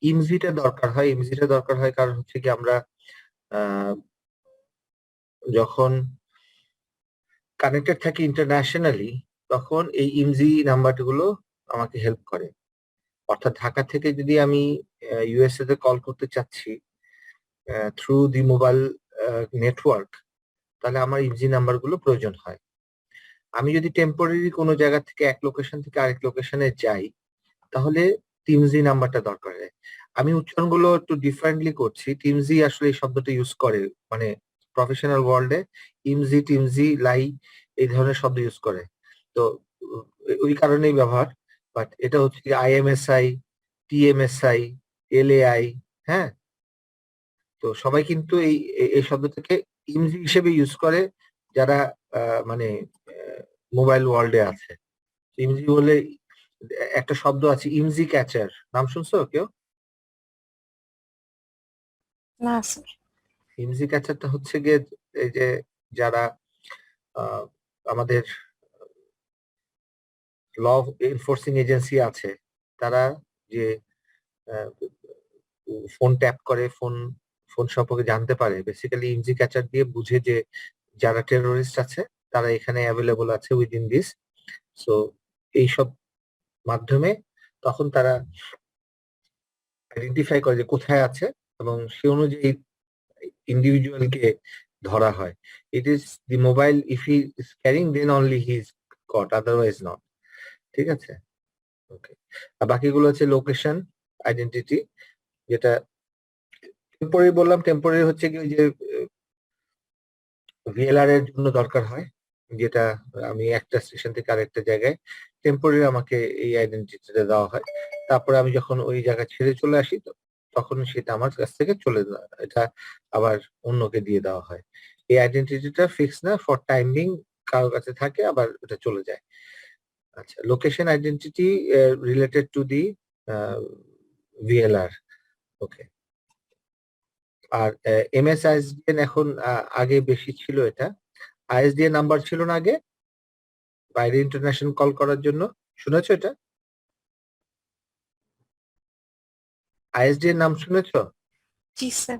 ইমজিটা দরকার হয়। ইমজিটা দরকার হয় কারণ হচ্ছে কি আমরা আহ, যখন কানেক্টেড থাকি ইন্টারন্যাশনালি, তখন এই ইমজি নাম্বারগুলো আমাকে হেল্প করে। অর্থাৎ ঢাকা থেকে যদি আমি ইউএসএ তে কল করতে চাচ্ছি থ্রু দি মোবাইল নেটওয়ার্ক, তাহলে আমার ইমজি নাম্বারগুলো প্রয়োজন হয়। আমি যদি টেম্পোরারি কোনো জায়গা থেকে এক লোকেশন থেকে আরেক লোকেশনে যাই, তাহলে টিমজি নাম্বারটা দরকার হয়। আমি উচ্চারণগুলো একটু ডিফারেন্টলি করছি। টিমজি আসলে এই শব্দটা ইউজ করে, মানে প্রফেশনাল ওয়ার্ল্ডে ইমজি, টিমজি, লাই এই ধরনের শব্দ ইউজ করে। তো ওই কারণেই ব্যবহার। বাট এটা হচ্ছে আইএমএসআই, টিএমএসআই, এলএআই, হ্যাঁ। তো সবাই কিন্তু এই শব্দটাকে ইমজি হিসেবে ইউজ করে যারা মানে মোবাইল ওয়ার্ল্ডে আছে। ইমজি বলে একটা শব্দ আছে, ইমজি ক্যাচার, নাম শুনছো কেউ? না স্যার। ইমজি ক্যাচারটা হচ্ছে গিয়ে এই যে যারা আহ, আমাদের ল এনফোর্সিং এজেন্সি আছে, তারা যে ফোন ট্যাপ করে, ফোন ফোন সম্পর্কে জানতে পারে, বেসিক্যালি ইমজি ক্যাচার দিয়ে বুঝে যে যারা টেরোরিস্ট আছে তারা এখানে অ্যাভেলেবল আছে উইদিন দিস। সো এইসব মাধ্যমে তখন তারা আইডেন্টিফাই করে যে কোথায় আছে, এবং সে অনুযায়ী ইন্ডিভিজুয়ালকে ধরা হয়। It is the mobile, if he is carrying then only he is caught, otherwise not. ঠিক আছে, ওকে। আর বাকিগুলো হচ্ছে লোকেশন আইডেন্টিটি, যেটা টেম্পোরারি বললাম। টেম্পোরারি হচ্ছে কি ওই যে ভিএলআর এর জন্য দরকার হয়, যেটা আমি একটা স্টেশন থেকে আরেকটা জায়গায় টেম্পোরারি আমাকে এই আইডেন্টিটিটা দেওয়া হয়। তারপরে আমি যখন ওই জায়গা ছেড়ে চলে আসি, তখন সেটা আমার কাছ থেকে চলে যায়, এটা আবার অন্যকে দিয়ে দেওয়া হয়। এই আইডেন্টিটিটা ফিক্স না, ফর টাইমিং কারোর কাছে থাকে, আবার এটা চলে যায়। আচ্ছা, location identity related to the VLR, okay. আর এমএস আইএসডিএন এখন আগে বেশি ছিল এটা। আইএসডিএন নাম্বার ছিল না আগে বাইরে ইন্টারন্যাশনাল কল করার জন্য, শুনেছো এটা? আইএসডিএন নাম শুনেছো? জি স্যার।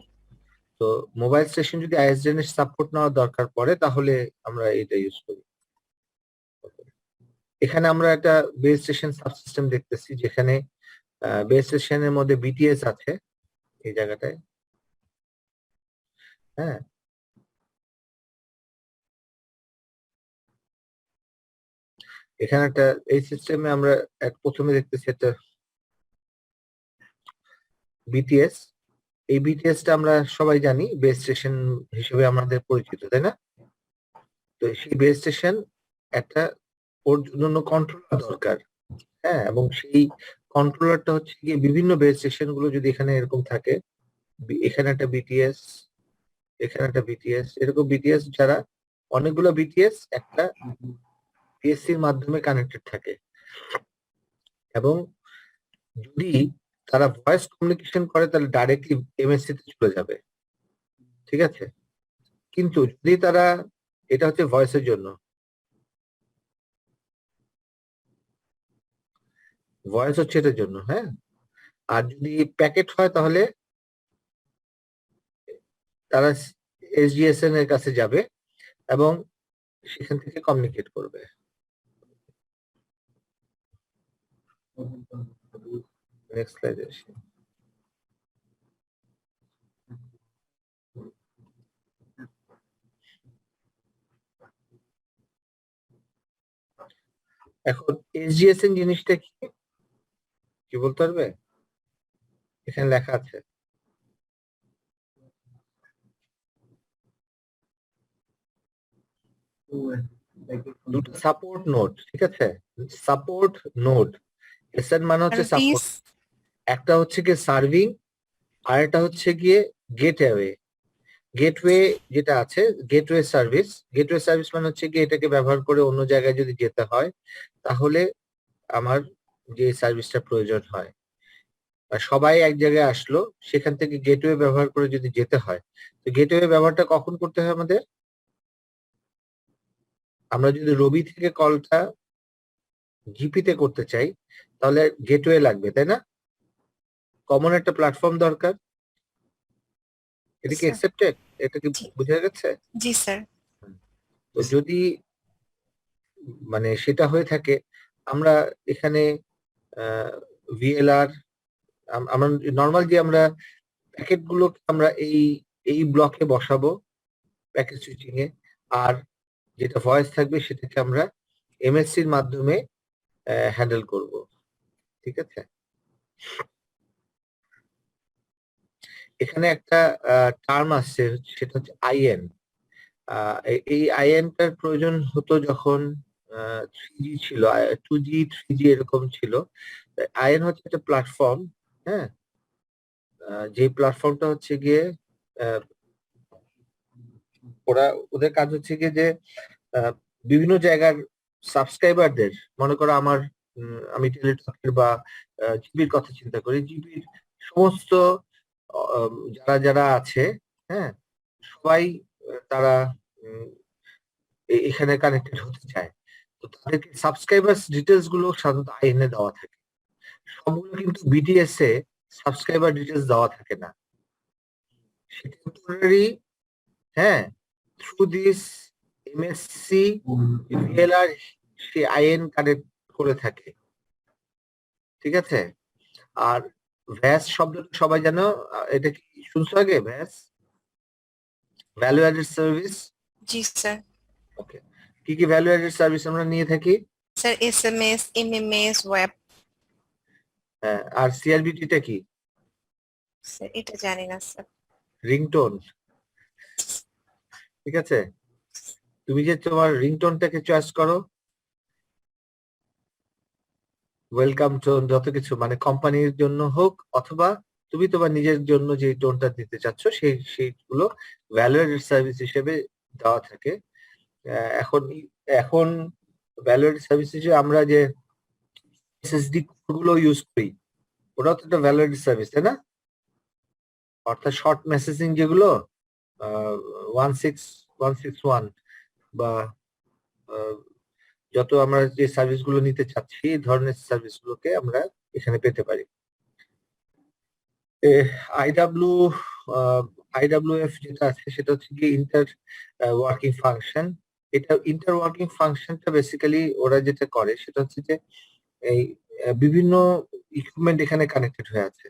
তো মোবাইল স্টেশন যদি আইএসডিএন এর সাপোর্ট নেওয়ার দরকার পড়ে, তাহলে আমরা এটা ইউজ করি। এখানে আমরা একটা বেস স্টেশন সাবসিস্টেম দেখতেছি, যেখানে বেস স্টেশনের মধ্যে বিটিএস আছে এই জায়গাটায়, হ্যাঁ। এখানে একটা, এই সিস্টেমে আমরা প্রথমে দেখতেছি একটা বিটিএস। এই বিটিএসটা আমরা সবাই জানি বেস স্টেশন হিসেবে আমাদের পরিচিত, তাই না? তো সেই বেস স্টেশন একটা, ওর জন্য কন্ট্রোলার দরকার, হ্যাঁ। এবং সেই কন্ট্রোলারটা হচ্ছে গিয়ে বিভিন্ন বেস স্টেশন গুলো যদি এখানে এরকম থাকে, এখানে একটা বিটিএস, এখানে একটা বিটিএস, এরকম বিটিএস যারা অনেকগুলো বিটিএস একটা পিএসসির মাধ্যমে কানেক্টেড থাকে, এবং যদি তারা ভয়েস কমিউনিকেশন করে তাহলে ডাইরেক্টলি এমএসসি তে চলে যাবে, ঠিক আছে। কিন্তু যদি তারা, এটা হচ্ছে ভয়েসের জন্য, ভয়েস হচ্ছে এটার জন্য, হ্যাঁ। আর যদি প্যাকেট হয় তাহলে তারা এসডিএসএন এর কাছে যাবে এবং সেখান থেকে কমিউনিকেট করবে। নেক্সট স্লাইডে আসি। এখন এসডিএসএন জিনিসটা কি, কি বলতে পারবে? এখানে লেখা আছে দুটো সাপোর্ট নোড, ঠিক আছে। সাপোর্ট নোড, এসএন মানে হচ্ছে সার্ভিস। সাপোর্ট। একটা হচ্ছে গিয়ে সার্ভিং, আর একটা হচ্ছে গিয়ে গেটওয়ে। গেটওয়ে যেটা আছে, গেটওয়ে সার্ভিস। গেটওয়ে সার্ভিস মানে হচ্ছে গিয়ে এটাকে ব্যবহার করে অন্য জায়গায় যদি যেতে হয়, তাহলে আমার যে সার্ভিসটা প্রয়োজন হয়, আর সবাই এক জায়গায় আসলো, সেখান থেকে গেটওয়ে ব্যবহার করে যদি যেতে হয়, তো গেটওয়ে ব্যবহারটা কখন করতে হয় আমাদের? আমরা যদি রবি থেকে কলটা জিপিতে করতে চাই, তাহলে গেটওয়ে লাগবে, তাই না? কমন একটা প্ল্যাটফর্ম দরকার। এটা কি স্যার অ্যাকসেপ্টেড? এটা কি জি বোঝা গেছে? জি স্যার তো যদি মানে সেটা হয়ে থাকে, আমরা এখানে ভিএলআর আমরা নরমাল যে আমরা প্যাকেট গুলো আমরা এই ব্লকে বসাবো প্যাকেট সুইচিং এ, আর যেটা ভয়েস থাকবে সেটাকে আমরা এমএসসির মাধ্যমে হ্যান্ডেল করব। ঠিক আছে? এখানে একটা টার্ম আসছে, সেটা হচ্ছে আইএন। এই আইএনটার প্রয়োজন হতো যখন 3G ছিল, 2G 3G এরকম ছিল। আইএন হচ্ছে একটা প্ল্যাটফর্ম, হ্যাঁ, যে প্ল্যাটফর্মটা হচ্ছে গিয়ে আহ, ওদের কাজ হচ্ছে গিয়ে যে বিভিন্ন জায়গার সাবস্ক্রাইবারদের, মনে করো আমার আমি টেলিটকের বা জিবির কথা চিন্তা করি, জিবির সমস্ত যারা যারা আছে, হ্যাঁ, সবাই তারা উম, এখানে কানেক্টেড হতে চায়। তো তাদেরকে সাবস্ক্রাইবার্স ডিটেলস গুলো সাধারণত আইএনএ দেওয়া থাকে। সবগুলো কিন্তু বিটিএস এ সাবস্ক্রাইবার ডিটেলস দেওয়া থাকে না। সেটা টেম্পোরারি, হ্যাঁ, থ্রু দিস এমএসসি ভিএলআর সে আইএন কানেক্ট করে থাকে। ঠিক আছে? আর ভ্যাস শব্দটা সবাই জানো, এটা কি শুনছো আগে? Vyas, value added service. জি স্যার ওকে, কি কি ভ্যালু অ্যাডেড সার্ভিস আমরা নিয়ে থাকি? Sir SMS MMS web. হ্যাঁ, আর সিআরবিটিটা কি? স্যার এটা জানি না স্যার। রিংটোন। ঠিক আছে? তুমি যে তোমার রিংটোনটাকে চয়েস করো, ওয়েলকাম টোন, যত কিছু মানে কোম্পানির জন্য হোক অথবা তুমি তোমার নিজের জন্য যে টোনটা দিতে চাচ্ছ, সেইগুলো ভ্যালু এডেড সার্ভিস হিসেবে দেওয়া থাকে। এখন এখন ভ্যালু এডেড সার্ভিস হিসেবে আমরা যে এসএসডি গুলো ইউজ করি, ওটাও তো একটা ভ্যালু এডেড সার্ভিস, তাই না? অর্থাৎ শর্ট মেসেজিং যেগুলো 16161 বা যত আমরা যে সার্ভিস গুলো নিতে চাচ্ছি, এই ধরনের সার্ভিস গুলোকে আমরা এখানে পেতে পারি। আইডাব্লিউ আইডাব্লিউএফ যেটা আছে সেটা হচ্ছে কি ইন্টার ওয়ার্কিং ফাংশন। এটা ইন্টার ওয়ার্কিং ফাংশনটা বেসিক্যালি ওরা যেটা করে সেটা হচ্ছে যে এই বিভিন্ন ইকুইপমেন্ট এখানে কানেক্টেড হয়ে আছে।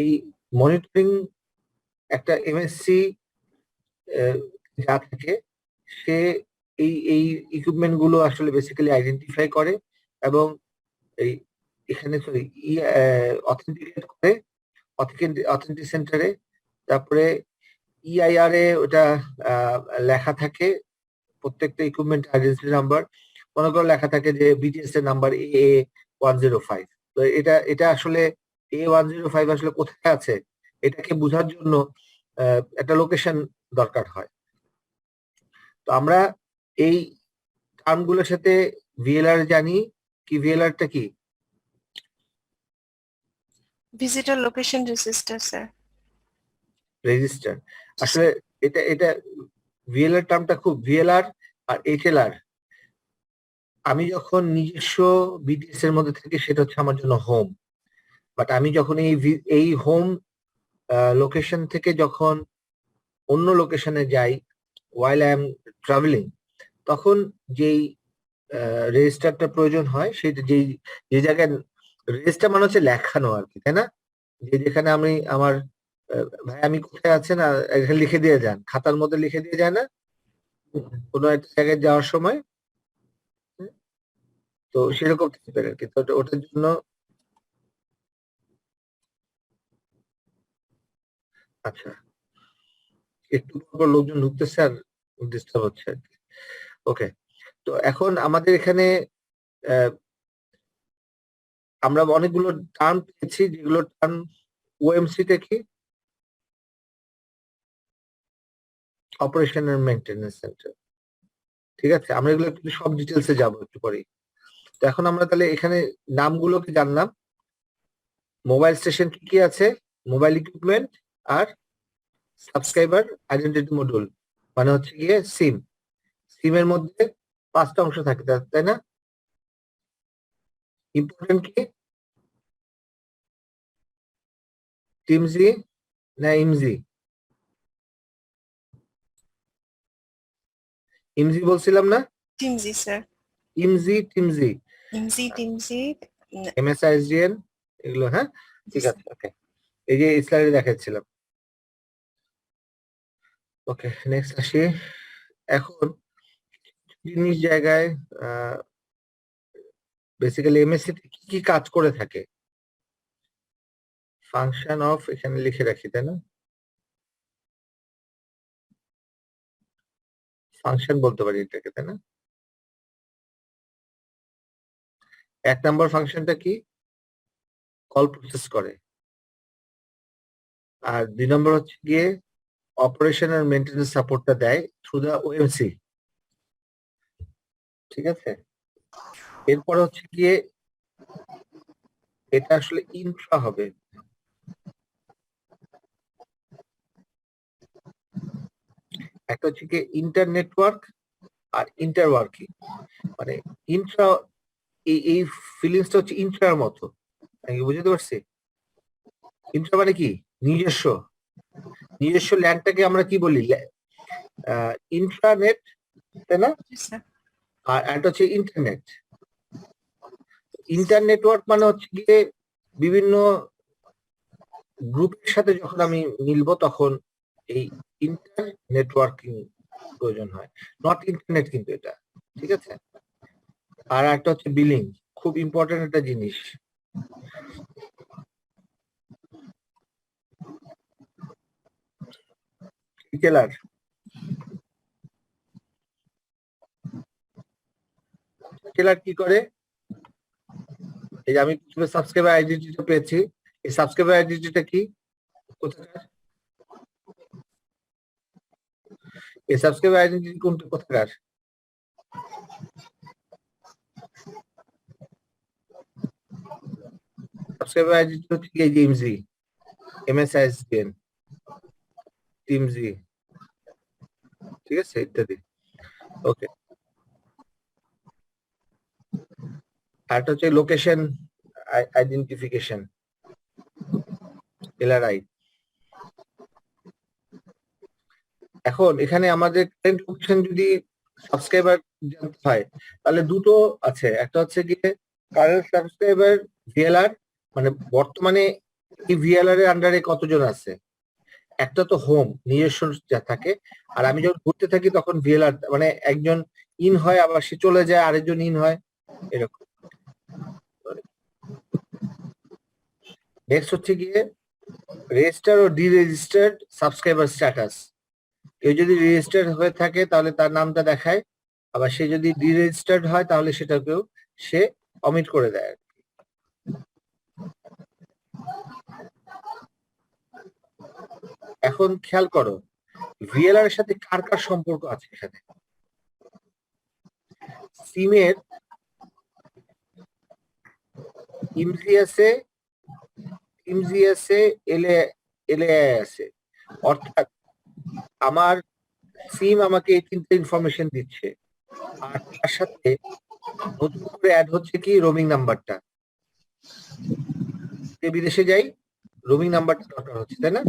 এই মনিটরিং একটা এমএসসি যা থাকে, সে এই ইকুইপমেন্ট গুলো আসলে বেসিক্যালি আইডেন্টিফাই করে এবং এই এখানে অথেন্টিকেট করে অথেন্টিক সেন্টারে। তারপরে ইআইআর এ ওটা লেখা থাকে প্রত্যেকটা ইকুইপমেন্ট আইডেন্টি নাম্বার। মনে করো লেখা থাকে যে বিটিএস এর নাম্বার A105। তো এটা এটা আসলে A105 আসলে কোথায় আছে এটাকে বোঝার জন্য একটা লোকেশন দরকার হয়। তো আমরা এই টার্মগুলোর সাথে ভিএলআর জানি কি, ভিএলআরটা কি? Visitor location registrar sir. Register. আসলে এটা এটা ভিএলআর টার্মটা খুব, ভিএলআর আর এইচএলআর, আমি যখন নিজস্ব বিটিএস এর মধ্যে থাকি সেটা হচ্ছে আমার জন্য হোম। বাট আমি যখন এই হোম লোকেশন থেকে যখন অন্য লোকেশনে যাই, ওয়াইল আই এম ট্রাভেলিং, তখন যেই রেজিস্টারটা প্রয়োজন হয় সেটা যেই যে জায়গায় রেজিস্টার মানে হচ্ছে লেখানো আর কি, তাই না? যেখানে আমি আমার ভাই আমি কোথায় আছেন এখানে লিখে দিয়ে যান, খাতার মধ্যে লিখে দিয়ে যায় না কোনো একটা জায়গায় যাওয়ার সময়? তো সেরকম টাইপের আর কি। তো ওটার জন্য আচ্ছা, একটু পর লোকজন ঢুকতেছে আর ডিস্টার্ব হচ্ছে আর কি। ওকে, তো এখন আমাদের এখানে আহ, আমরা অনেকগুলো টার্ম পেয়েছি, যেগুলো টার্ম ওএমসি টা কি? Operation and maintenance centre. ঠিক আছে, আমরা এগুলো একটু সব ডিটেলসে যাবো একটু পরে। তো এখন আমরা তাহলে এখানে নামগুলোকে জানলাম। মোবাইল স্টেশন কি কি আছে? মোবাইল ইকুইপমেন্ট আর সাবস্ক্রাইবার আইডেন্টিটি মডিউল, মানে হচ্ছে গিয়ে সিম। সিমের মধ্যে 5টা অংশ থাকে, তাই না? ইম্পর্টেন্ট কি? টিমজি না ইমজি? ইমজি বলছিলাম না? টিমজি স্যার। ইমজি টিমজি টিমজি এমএসআইএসডিএন এগুলো, হ্যাঁ ঠিক আছে। ওকে, এই যে স্লাইডে দেখাচ্ছিলাম। ওকে, নেক্সট আসি। এখন জিনিস জায়গায় বেসিক্যালি এমএসসি কি কি কাজ করে থাকে? ফাংশন অফ এখানে লিখে রাখি, তাই না? ফাংশন বলতে পারি এটাকে, তাই না? 1 নম্বর ফাংশনটা কি? কল প্রসেস করে। আর 2 নম্বর হচ্ছে গিয়ে অপারেশন আর মেইনটেনেন্স সাপোর্টটা দেয় থ্রু দা ওএমসি। ঠিক আছে, এরপর হচ্ছে গিয়ে এটা আসলে ইন্ট্রা হবে। একটা হচ্ছে গিয়ে ইন্টার নেটওয়ার্ক আর ইন্টার ওয়ার্কিং। মানে ইন্ট্রা, এই ফিলিংসটা হচ্ছে ইন্ট্রার মতো, আমি কি বুঝতে পারছি? ইন্ট্রা মানে কি? নিজস্ব নিজস্ব ল্যান্ডটাকে আমরা কি বলি? ইন্ট্রানেট, তাই না? স্যার। আর একটা হচ্ছে ইন্টারনেট। ইন্টার নেটওয়ার্ক মানে হচ্ছে গিয়ে বিভিন্ন গ্রুপের সাথে যখন আমি মিলবো তখন এই ইন্টার নেটওয়ার্কিং প্রয়োজন হয়, নট ইন্টারনেট কিন্তু এটা। ঠিক আছে, আর একটা হচ্ছে বিলিং, খুব ইম্পর্টেন্ট একটা জিনিস। রিটেলার রিটেলার কি করে? এই যে আমি সাবস্ক্রাইবার আইডেন্টিটিটা পেয়েছি, এই সাবস্ক্রাইবার আইডেন্টিটিটা কি? কোথাকার? এই সাবস্ক্রাইবার আইডেন্টিটি কোনটা, কোথাকার? সাবস্ক্রাইবার আইডেন্টিটি হচ্ছে কি? এই যে এমজি, এমএসআইএসডিএন, টিমজি, ঠিক আছে, ইত্যাদি। ওকে, আরেকটা হচ্ছে লোকেশন আইডেন্টিফিকেশন, এলআরআই। এখন এখানে আমাদের কারেন্ট লোকেশন যদি সাবস্ক্রাইবার জানতে হয় তাহলে দুটো আছে, একটা হচ্ছে গিয়ে কারেন্ট সাবস্ক্রাইবার ভিএলআর, মানে বর্তমানে এই ভিএলআর এর আন্ডারে কতজন আছে। একটা তো হোম নিজস্ব যা থাকে, আর আমি যখন ঘুরতে থাকি তখন ভিএলআর মানে একজন ইন হয় আবার সে চলে যায়, আরেকজন ইন হয়, এরকম। নেক্সট হচ্ছে গিয়ে রেজিস্টার ও ডি রেজিস্টার্ড সাবস্ক্রাইবার স্ট্যাটাস। কেউ যদি রেজিস্টার্ড হয়ে থাকে তাহলে তার নামটা দেখায়, আবার সে যদি ডি রেজিস্টার্ড হয় তাহলে সেটাকেও সে অমিট করে দেয়। এখন খেয়াল করো ভিএলআর এর সাথে কার কার সম্পর্ক আছে এখানে। সিমের ইমজি আছে, ইমজি আছে, এলএ এলএআই আছে। অর্থাৎ আমার সিম আমাকে এই তিনটে ইনফরমেশন দিচ্ছে, আর তার সাথে নতুন করে অ্যাড হচ্ছে কি রোমিং নাম্বারটা। যে বিদেশে যাই রোমিং নাম্বারটা দরকার হচ্ছে, তাই না?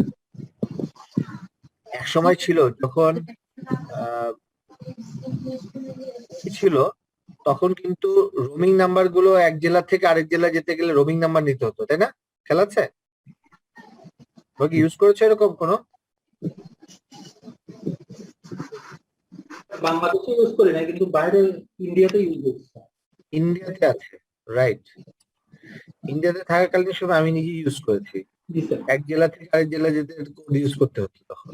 এক সময় ছিল যখন ছিল তখন কিন্তু রোমিং নাম্বার গুলো এক জেলা থেকে আরেক জেলা যেতে গেলে রোমিং নাম্বার নিতে হতো, তাই না? খেয়াল আছে? কি ইউজ করেছো এরকম কোনো? বাংলাদেশে ইউজ করি না, কিন্তু বাইরে ইন্ডিয়াতে ইউজ করছি। ইন্ডিয়াতে আছে, রাইট। ইন্ডিয়াতে থাকাকালীন সময় আমি নিজে ইউজ করেছি। জি স্যার। এক জেলা থেকে আরেক জেলা যেতে কোড ইউজ করতে হতো তখন।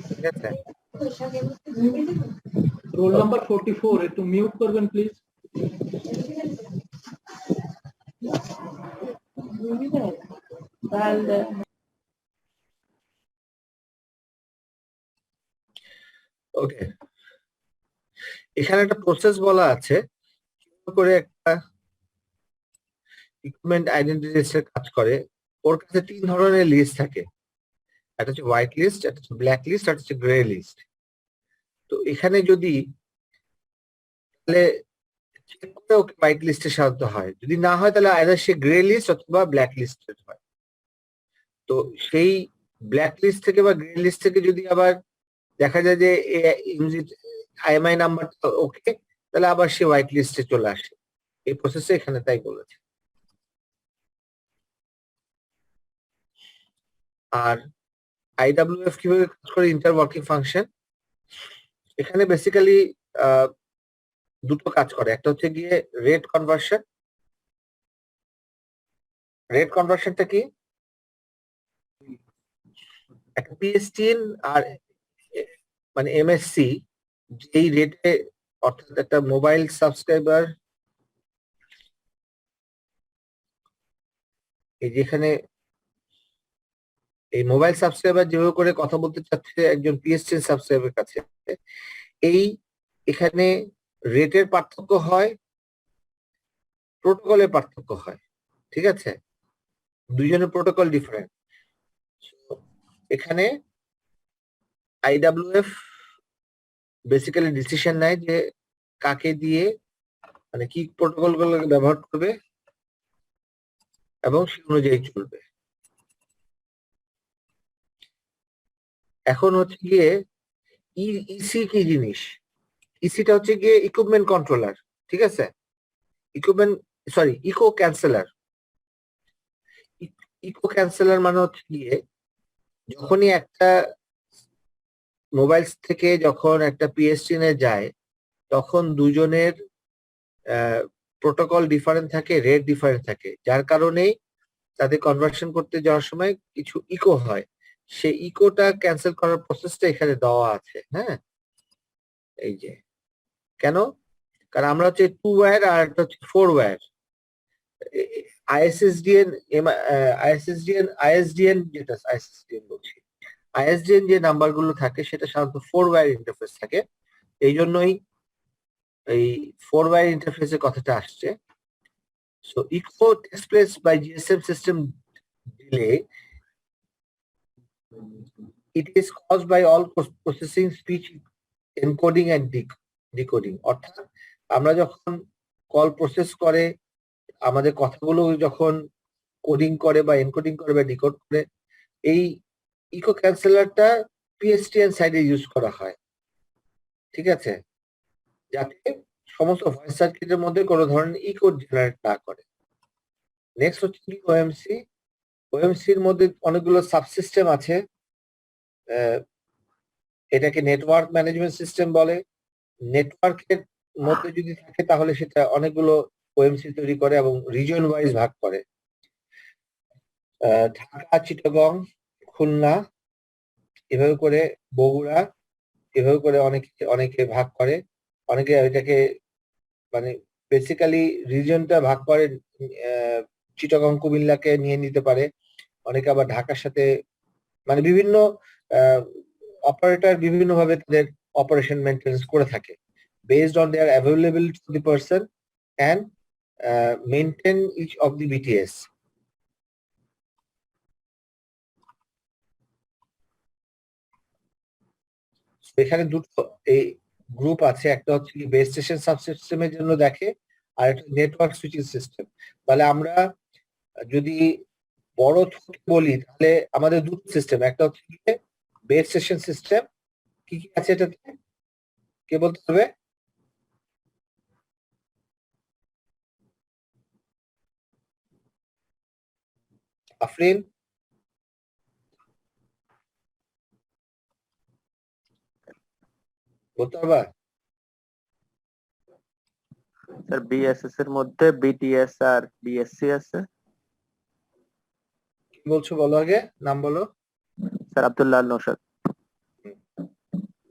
ঠিক আছে, রোল নাম্বার 44 একটু মিউট করবেন প্লিজ। ওকে। এখানে একটা প্রসেস বলা আছে কিভাবে করে একটা ইকুইপমেন্ট আইডেন্টিটি লিস্টের কাজ করে। ওর কাছে 3 ধরনের লিস্ট থাকে, একটা হচ্ছে হোয়াইট লিস্ট, একটা হচ্ছে ব্ল্যাক লিস্ট, একটা হচ্ছে গ্রে লিস্ট। তো এখানে যদি তাহলে চেক করে ওকে হোয়াইট লিস্টে সাজাতে হয়, যদি না হয় তাহলে আইদার সে গ্রে লিস্ট অথবা ব্ল্যাক লিস্টেড হয়। তো সেই ব্ল্যাক লিস্ট থেকে বা গ্রিন লিস্ট থেকে যদি আবার দেখা যায় যে আইএমআই নাম্বারটা ওকে, তাহলে আবার সে হোয়াইট লিস্টে চলে আসে। এই প্রসেসে এখানে তাই বলেছে। আর আইডব্লিউএফ কিভাবে কাজ করে, ইন্টার ওয়ার্কিং ফাংশন, এখানে বেসিক্যালি দুটো কাজ করে। একটা হচ্ছে গিয়ে রেট কনভার্সন। রেট কনভার্সনটা কি? একটা পিএসটিএন আর মানে এমএসসি যেই রেটে, অর্থাৎ একটা মোবাইল সাবস্ক্রাইবার, এই যেখানে এই মোবাইল সাবস্ক্রাইবার যেভাবে করে কথা বলতে চাচ্ছে একজন পিএসটিএন সাবস্ক্রাইবার কাছে, এই এখানে রেটের পার্থক্য হয়, প্রোটোকলের পার্থক্য হয়। ঠিক আছে, দুইজনের প্রোটোকল ডিফারেন্ট। এখানে আইডব্লিউএফ বেসিক্যালি ডিসিশন নেয় যে কাকে দিয়ে মানে কি প্রোটোকল গুলো ব্যবহার করবে এবং সে অনুযায়ী চলবে। এখন হচ্ছে গিয়ে ইসি কি জিনিস? ইসিটা হচ্ছে গিয়ে ইকুইপমেন্ট কন্ট্রোলার। ঠিক আছে, ইকো ক্যান্সেলার। ইকো ক্যান্সেলার মানে হচ্ছে গিয়ে যখনই একটা মোবাইল থেকে যখন একটা পিএসটিএন যায়, তখন দুজনের প্রোটোকল ডিফারেন্ট থাকে, রেট ডিফারেন্ট থাকে, যার কারণেই তাদের কনভার্সন করতে যাওয়ার সময় কিছু ইকো হয়। সেই ইকোটা ক্যান্সেল করার প্রসেসটা এখানে দেওয়া আছে। হ্যাঁ, এই যে কেন, কারণ আমরা হচ্ছে 2 ওয়্যার আর একটা হচ্ছে 4 ওয়্যার। আইএসডিএন যে নাম্বার গুলো থাকে সেটা সাধারণত 4 ওয়্যার ইন্টারফেস থাকে। এই জন্যই এই 4 ওয়্যার ইন্টারফেসের কথাটা আসছে। So echo takes place by GSM system delay, it is caused by all processing, speech encoding and decoding. অর্থাৎ আমরা যখন কল প্রসেস করে আমাদের কথাগুলো যখন কোডিং করে বা এনকোডিং করে বা ডিকোড করে, এই ইকো ক্যান্সেলারটা পিএসটিএন সাইডে ইউজ করা হয়। ঠিক আছে, যাতে সমস্ত ভয়েস সার্কিটের মধ্যে কোনো ধরনের ইকো জেনারেট না করে। নেক্সট হচ্ছে কি ওএমসি। ওএমসির মধ্যে অনেকগুলো সাবসিস্টেম আছে। এটাকে নেটওয়ার্ক ম্যানেজমেন্ট সিস্টেম বলে। নেটওয়ার্কের মধ্যে যদি থাকে তাহলে সেটা অনেকগুলো ওএমসি তৈরি করে এবং রিজন ওয়াইজ ভাগ করে। ঢাকা, চিটাগং, খুলনা, এভাবে করে বগুড়া, এভাবে করে অনেকে ভাগ করে। অনেকে এটাকে মানে বেসিক্যালি রিজনটা ভাগ করে, চিটাগং কুমিল্লাকে নিয়ে নিতে পারে। অনেকে আবার ঢাকার সাথে মানে বিভিন্ন অপারেটর বিভিন্ন ভাবে তাদের অপারেশন মেইনটেনেন্স করে থাকে based on their availability to the person and maintain each of the BTS. এখানে দুটো এই গ্রুপ আছে, একটা হচ্ছে বেস স্টেশন সাবসিস্টেমের জন্য দেখে, আর একটা নেটওয়ার্ক সুইচিং সিস্টেম। তাহলে আমরা যদি বড় বলি তাহলে আমাদের দুটো সিস্টেম, একটা হচ্ছে বেস স্টেশন সিস্টেম। কি কি আছে এটাতে কে বলতে হবে? আফরিন বলতে পারবা? স্যার বিএসএস এর মধ্যে বিটিএস আর বিএসসি আছে। কি বলছো বলো, আগে নাম বলো। স্যার আব্দুল্লাহ আল নৌশাদ।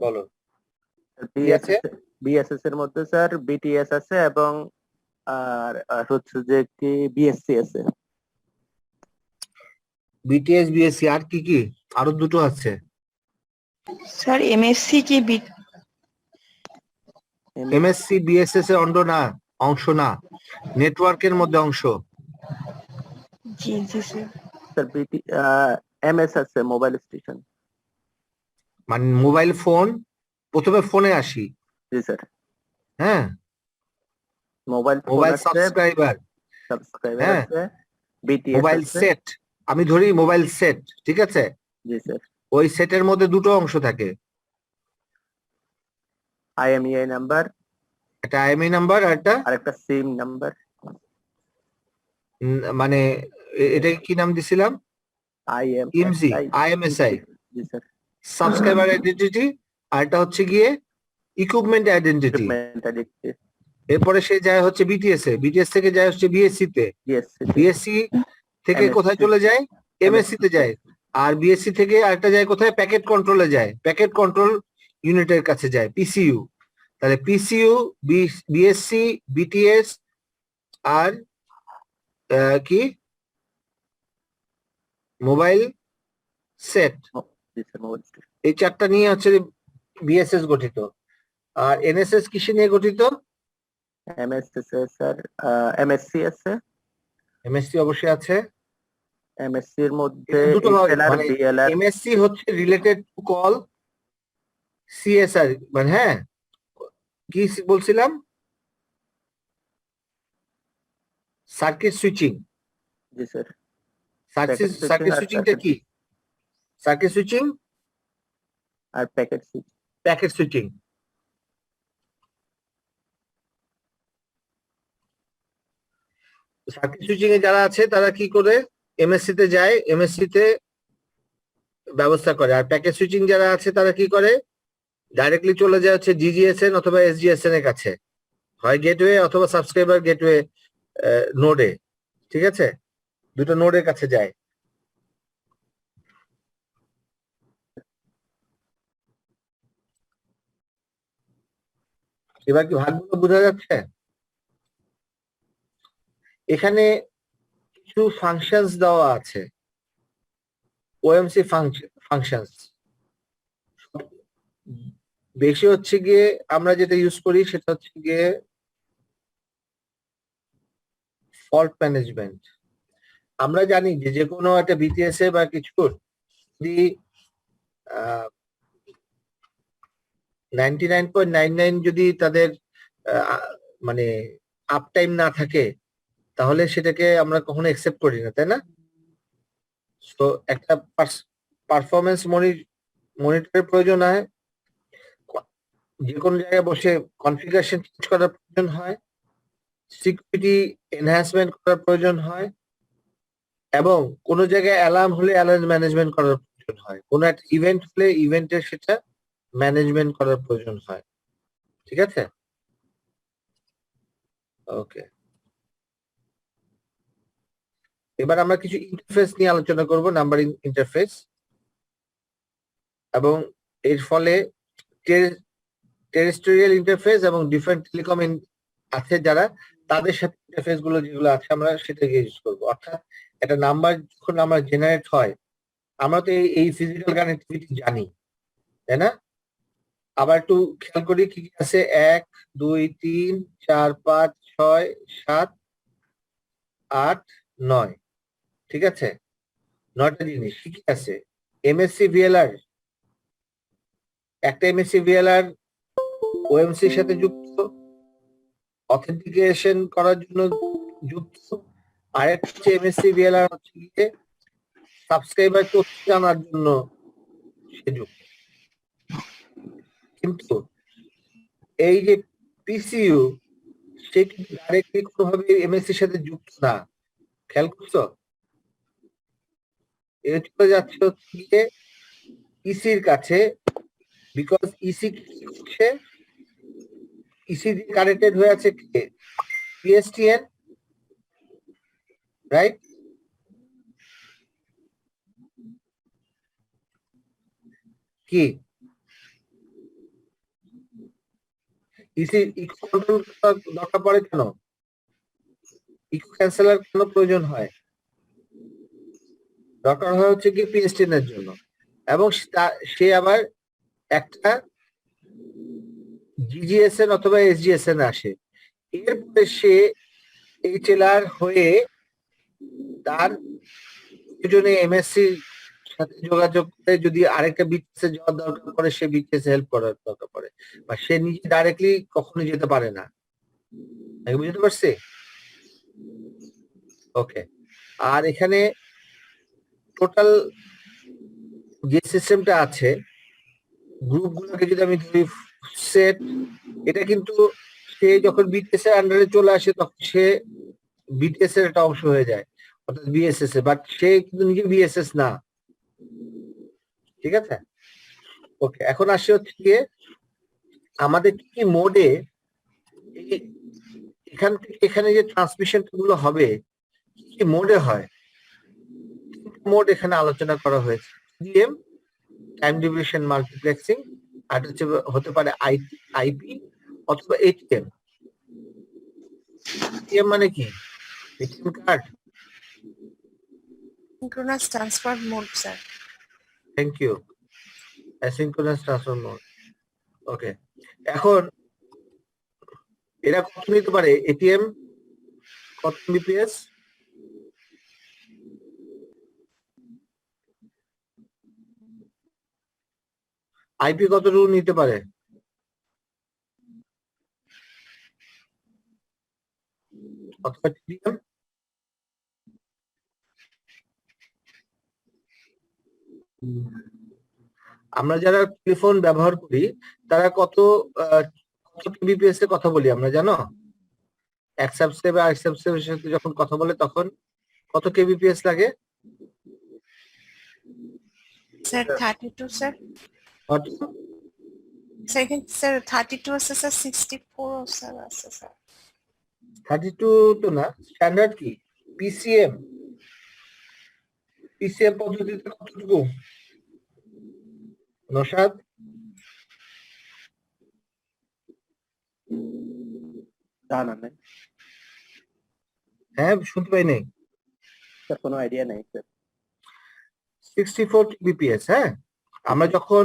বলো। বিএসএস এর মধ্যে স্যার বিটিএস আছে এবং আর হচ্ছে যে কি বিএসসি আছে। বিটিএস, বিএসসি, আর কি কি? আরো দুটো আছে স্যার এমএসসি কি এমএসসি বিএসএস এর অংশ না, নেটওয়ার্কের মধ্যে অংশ। জি জি স্যার। স্যার বিটি এমএস আছে, মোবাইল স্টেশন। মানে মোবাইল ফোন, প্রথমে ফোনে আসি। জি স্যার। হ্যাঁ, মোবাইল সাবস্ক্রাইবার। সাবস্ক্রাইবার হ্যাঁ, আছে, বিটিএস মোবাইল আছে, সেট, আমি ধরি মোবাইল সেট, ঠিক আছে? জি স্যার। ওই সেটের মধ্যে দুটো অংশ থাকে, IMEI নাম্বার একটা আইএমআই নাম্বার আর একটা আর একটা সিম নাম্বার। মানে এটা কি নাম দিছিলাম? ইমজি, IMSI, জি স্যার। সাবস্ক্রাইবার আইডেন্টিটি, আর এটা হচ্ছে গিয়ে ইকুইপমেন্ট আইডেন্টিটি। Equipment identity. এরপরে সে যায় হচ্ছে বিটিএস এ, বিটিএস থেকে যায় হচ্ছে বিএসসি তে, বিএসসি বিএসসি থেকে MSc কোথায় চলে যায়? এমএসসি তে যায়। আর বিএসসি থেকে আরেকটা যায় কোথায়? প্যাকেট কন্ট্রোলে যায়, প্যাকেট কন্ট্রোল ইউনিটের কাছে যায়, পিসিইউ। তাহলে পিসিইউ, বিএসসি, বিটিএস আর কি মোবাইল সেট, জি স্যার। মোবাইল এই চারটা নিয়ে হচ্ছে বিএসএস গঠিত। আর এনএসএস কিসে নিয়ে গঠিত? MSS স্যার, MSc আছে। এমএসসি অবশ্যই আছে। MSc এর মধ্যে দুটো ভাবে, HLR মানে BLR। এমএসসি হচ্ছে রিলেটেড টু কল, সিএসআর মানে হ্যাঁ কি বলছিলাম, সার্কিট সুইচিং। জি স্যার। সার্কিট সুইচিংটা কি? সার্কিট সুইচিং আর packet switch. Packet switching. Circuit switching এ যারা আছে তারা কি করে? এমএসসি তে যায়, এমএসসি তে ব্যবস্থা করে। আর প্যাকেট সুইচিং যারা আছে তারা কি করে? ডাইরেক্টলি চলে যায় হচ্ছে জিজিএসএন অথবা এসজিএসএন এর কাছে, হয় গেটওয়ে অথবা সাবস্ক্রাইবার গেটওয়ে নোডে, ঠিক আছে? দুটো নোডের কাছে যায়। এবার কি ভাগগুলো বোঝা যাচ্ছে? এখানে কিছু ফাংশনস দেওয়া আছে, ওএমসি ফাংশনস। বেশি হচ্ছে গিয়ে আমরা যেটা ইউজ করি সেটা হচ্ছে গিয়ে ফল্ট ম্যানেজমেন্ট। আমরা জানি যে যে কোনো একটা বিটিএস এ বা কিছুর যদি 99.99 যদি তাদের মানে আপ টাইম না থাকে তাহলে সেটাকে আমরা কখনো একসেপ্ট করি না, তাই না? তো একটা পারফরমেন্স মনিটরের প্রয়োজন হয়, যে কোনো জায়গায় বসে কনফিগারেশন চেঞ্জ করার প্রয়োজন হয়, সিকিউরিটি এনহ্যান্সমেন্ট করার প্রয়োজন হয়, এবং কোনো জায়গায় অ্যালার্ম হলে অ্যালার্ম ম্যানেজমেন্ট করার প্রয়োজন হয়, কোনো একটা ইভেন্ট হলে ইভেন্টের সেটা ম্যানেজমেন্ট করার প্রয়োজন হয়, ঠিক আছে? ওকে, এবার আমরা কিছু ইন্টারফেস নিয়ে আলোচনা করব, নাম্বারিং ইন্টারফেস, এবং এর ফলে টেরেস্ট্রিয়াল ইন্টারফেস এবং ডিফারেন্ট টেলিকম আছে যারা, তাদের সাথে ইন্টারফেস গুলো যেগুলো আছে আমরা সেটাকে ইউজ করবো। অর্থাৎ একটা নাম্বার যখন আমরা জেনারেট হয়, আমরা তো এই ফিজিক্যাল কানেক্টিভিটি জানি, তাই না? আবার একটু খেয়াল করি কি কি আছে। 1 2 3 4 5 6 7 8 9, ঠিক আছে? 9টা জিনিস কি কি আছে? এমএসসি ভিএলআর, একটা এমএসসি ভিএলআর ওএমসির সাথে যুক্ত, অথেন্টিকেশন করার জন্য যুক্ত। আরেকটা হচ্ছে এমএসসি ভিএলআর হচ্ছে গিয়ে সাবস্ক্রাইবার তথ্য জানার জন্য সে যুক্ত। কিন্তু এই যে পিসিইউ, সে কিন্তু ডাইরেক্টলি কোনোভাবে এমএসসির সাথে যুক্ত না, খেয়াল করছো? এটা চলে যাচ্ছে হচ্ছে গিয়ে ইসির কাছে, বিকজ ইসি কি করছে? ইসি কানেক্টেড হয়ে আছে কে? পিএসটিএন, রাইট? কি ইসি ইকো কন্ট্রোল দরকার পড়ে কেন? ইকো ক্যান্সেলার কেন প্রয়োজন হয়? দরকার হয় হচ্ছে কি পিএসটিএন এর জন্য। এবং সে আবার একটা জিজিএসএন অথবা এসজিএসএন আসে, এরপরে সে এইচএলআর হয়ে তার প্রয়োজনে এমএসসি সাথে যোগাযোগ করে যদি আরেকটা বিটিএস এ যাওয়ার দরকার পড়ে সে বিটিএস হেল্প করার দরকার পড়ে, বা সে নিজে ডাইরেক্টলি কখনো যেতে পারে না। আমি বুঝতে পারছি? ওকে। আর এখানে টোটাল যে সিস্টেমটা আছে গ্রুপগুলোকে যদি আমি ধরি সেট, এটা কিন্তু সে যখন বিটিএস এর আন্ডারে চলে আসে তখন সে বিটিএস এর একটা অংশ হয়ে যায়, অর্থাৎ বিএসএস এ, বাট সে কিন্তু নিজে বিএসএস না। ঠিক আছে, ওকে। এখন আসি হচ্ছে গিয়ে আমাদের কি মোডে এখান থেকে এখানে যে ট্রান্সমিশন গুলো হবে কি মোডে হয়, মোড এখানে আলোচনা করা হয়েছে। ডিএম, টাইম ডিভিশন মাল্টিপ্লেক্সিং, আর হচ্ছে হতে পারে আইপি অথবা এটিএম। এটিএম মানে কি? ATM card. Synchronous transfer mode, sir. Thank you. Asynchronous transfer mode. Okay, এখন এরা কত নিতে পারে? এটিএম কত এমবিপিএস? আইপি কতটুকু নিতে পারে? অথবা টিডিএম? আমরা যারা টেলিফোন ব্যবহার করি তারা কত কেবিপিএস এ কথা বলি আমরা, জানো? এক সাবস্ক্রাইবার আরেক সাবস্ক্রাইবারের সাথে যখন কথা বলে তখন কত কেবিপিএস লাগে? Sir, 32, sir. কত? Second, sir, 32 আছে, sir, 64 sir আছে, sir. 32 তো না, স্ট্যান্ডার্ড কি? পিসিএম। পিসিএম পদ্ধতিতে কতটুকু? নশাদ? জানা নেই হ্যাঁ, শুনতে পাই নাই। স্যার, কোনো আইডিয়া নেই স্যার। 64 কেবিপিএস। হ্যাঁ, আমরা যখন